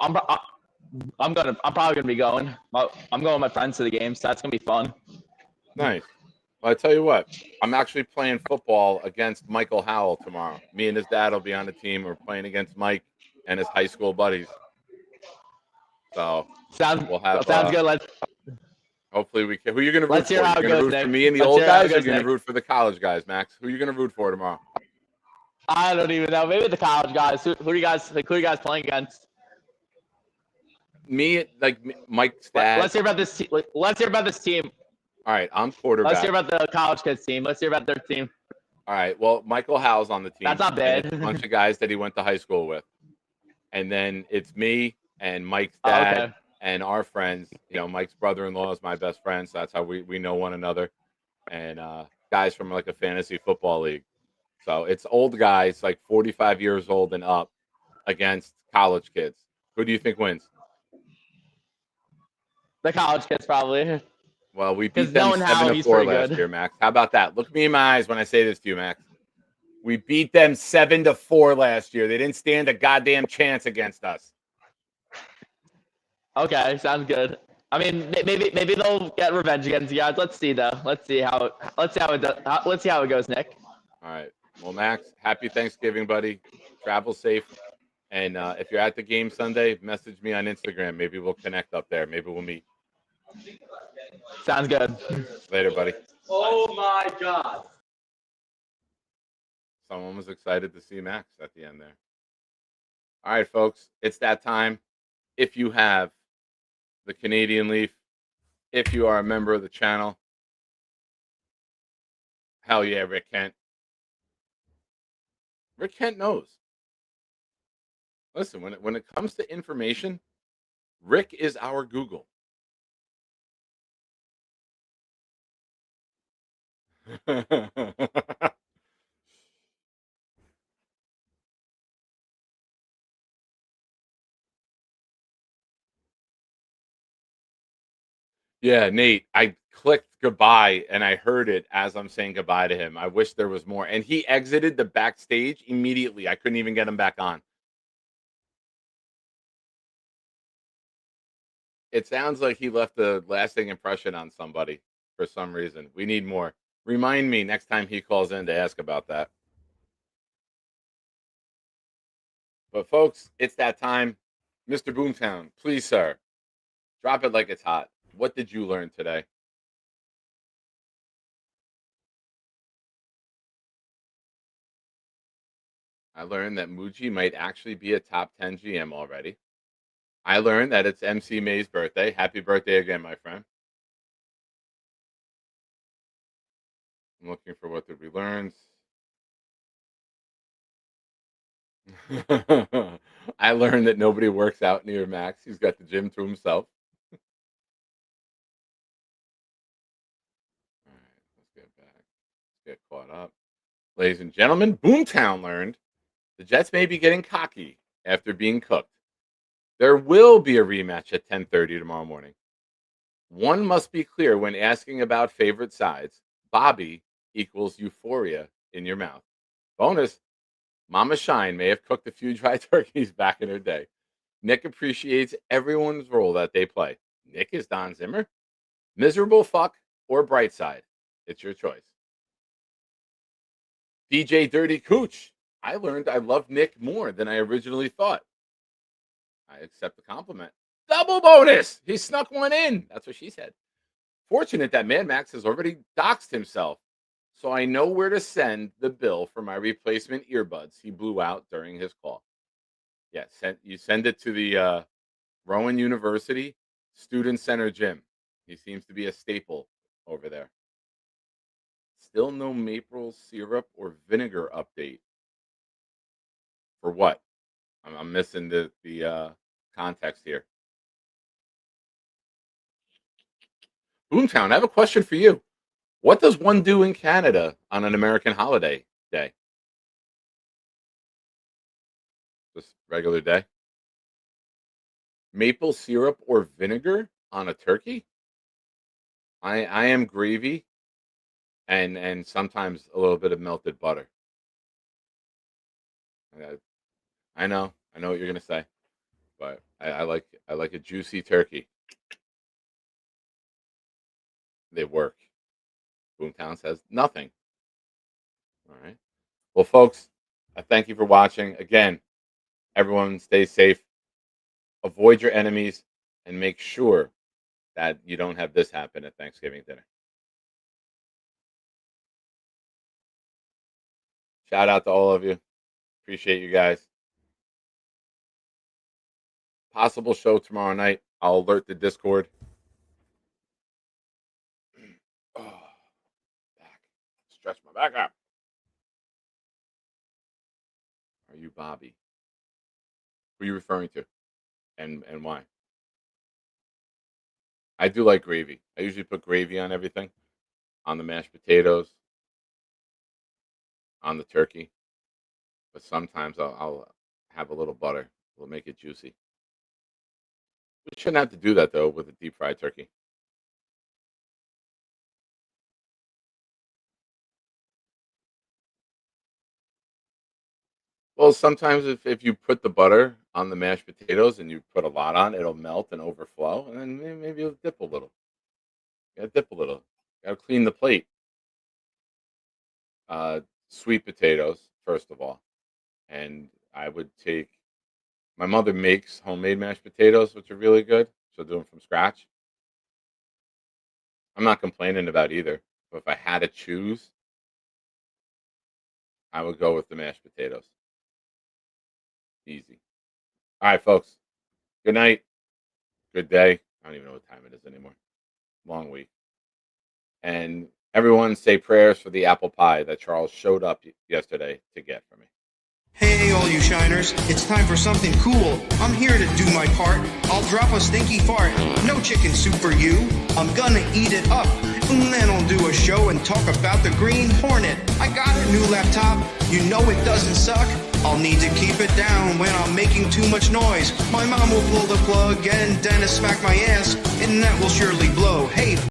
I'm probably gonna be going. I'm going with my friends to the game, so that's gonna be fun. Nice. Well, I tell you what, I'm actually playing football against Michael Howell tomorrow. Me and his dad will be on the team. We're playing against Mike and his high school buddies. So Sounds we'll have. good. Hopefully we can. Who are you going to root Let's for? hear how You're it going to goes, root for Nick. me and the Let's old hear how it guys, or goes, you're going Nick. to root for the college guys, Max? Who are you going to root for tomorrow? I don't even know. Maybe the college guys. Who are you guys? Who are you guys playing against? Me, Mike's dad. Let's hear about this. Let's hear about this team. All right, I'm quarterback. Let's hear about the college kids team. Let's hear about their team. All right, well, Michael Howell's on the team. That's not and bad. it's a bunch of guys that he went to high school with, and then it's me and Mike's dad Okay. and our friends. You know, Mike's brother-in-law is my best friend, so that's how we know one another. And guys from like a fantasy football league. So it's old guys, like 45 years old and up, against college kids. Who do you think wins? The college kids probably. Well, we 'Cause beat them knowing Howell, 7-4 he's pretty last good. year, Max. How about that? Look me in my eyes when I say this to you, Max. We beat them 7-4 last year. They didn't stand a goddamn chance against us. Okay, sounds good. I mean, maybe they'll get revenge against you guys. Let's see though. Let's see how it goes, Nick. All right. Well, Max, happy Thanksgiving, buddy. Travel safe. And if you're at the game Sunday, message me on Instagram. Maybe we'll connect up there. Maybe we'll meet. Sounds good. Later, buddy. Oh my God. Someone was excited to see Max at the end there. All right, folks. It's that time. If you have the Canadian Leaf, if you are a member of the channel, hell yeah, Rick Kent. Rick Kent knows. Listen, when it comes to information, Rick is our Google. Yeah, Nate, I clicked goodbye and I heard it as I'm saying goodbye to him. I wish there was more. And he exited the backstage immediately. I couldn't even get him back on. It sounds like he left a lasting impression on somebody for some reason. We need more. Remind me next time he calls in to ask about that. But folks, it's that time. Mr. Boomtown, please, sir, drop it like it's hot. What did you learn today? I learned that Muji might actually be a top 10 GM already. I learned that it's MC May's birthday. Happy birthday again, my friend. I'm looking for what did we learn. I learned that nobody works out near Max. He's got the gym to himself. All right, let's get back. Let's get caught up. Ladies and gentlemen, Boomtown learned the Jets may be getting cocky after being cooked. There will be a rematch at 10:30 tomorrow morning. One must be clear when asking about favorite sides. Bobby equals euphoria in your mouth. Bonus, Mama Shine may have cooked a few dry turkeys back in her day. Nick appreciates everyone's role that they play. Nick is Don Zimmer. Miserable fuck or bright side. It's your choice. DJ Dirty Cooch. I learned I love Nick more than I originally thought. I accept the compliment. Double bonus! He snuck one in. That's what she said. Fortunate that Mad Max has already doxed himself, so I know where to send the bill for my replacement earbuds he blew out during his call. Yeah, you send it to the Rowan University Student Center gym. He seems to be a staple over there. Still no maple syrup or vinegar update. For what? I'm missing the context here. Boomtown, I have a question for you. What does one do in Canada on an American holiday day? Just regular day? Maple syrup or vinegar on a turkey? I am gravy and sometimes a little bit of melted butter. I know what you're gonna say, but I like a juicy turkey. They work. Boomtown says nothing. All right. Well, folks, I thank you for watching. Again, everyone stay safe, avoid your enemies, and make sure that you don't have this happen at Thanksgiving dinner. Shout out to all of you. Appreciate you guys. Possible show tomorrow night. I'll alert the Discord. Oh, back. Stretch my back out. Are you Bobby? Who are you referring to? And why? I do like gravy. I usually put gravy on everything. On the mashed potatoes. On the turkey. But sometimes I'll have a little butter. We'll make it juicy. We shouldn't have to do that, though, with a deep fried turkey. Well, sometimes if you put the butter on the mashed potatoes and you put a lot on, it'll melt and overflow, and then maybe you'll dip a little. You gotta dip a little. Gotta clean the plate. Sweet potatoes, first of all. And I would take, my mother makes homemade mashed potatoes, which are really good. She'll do them from scratch. I'm not complaining about either. But if I had to choose, I would go with the mashed potatoes. Easy. All right, folks. Good night. Good day. I don't even know what time it is anymore. Long week. And everyone say prayers for the apple pie that Charles showed up yesterday to get for me. Hey, all you shiners, it's time for something cool. I'm here to do my part. I'll drop a stinky fart. No chicken soup for you. I'm gonna eat it up. And then I'll do a show and talk about the Green Hornet. I got a new laptop. You know it doesn't suck. I'll need to keep it down when I'm making too much noise. My mom will pull the plug and Dennis smack my ass, and that will surely blow. Hey.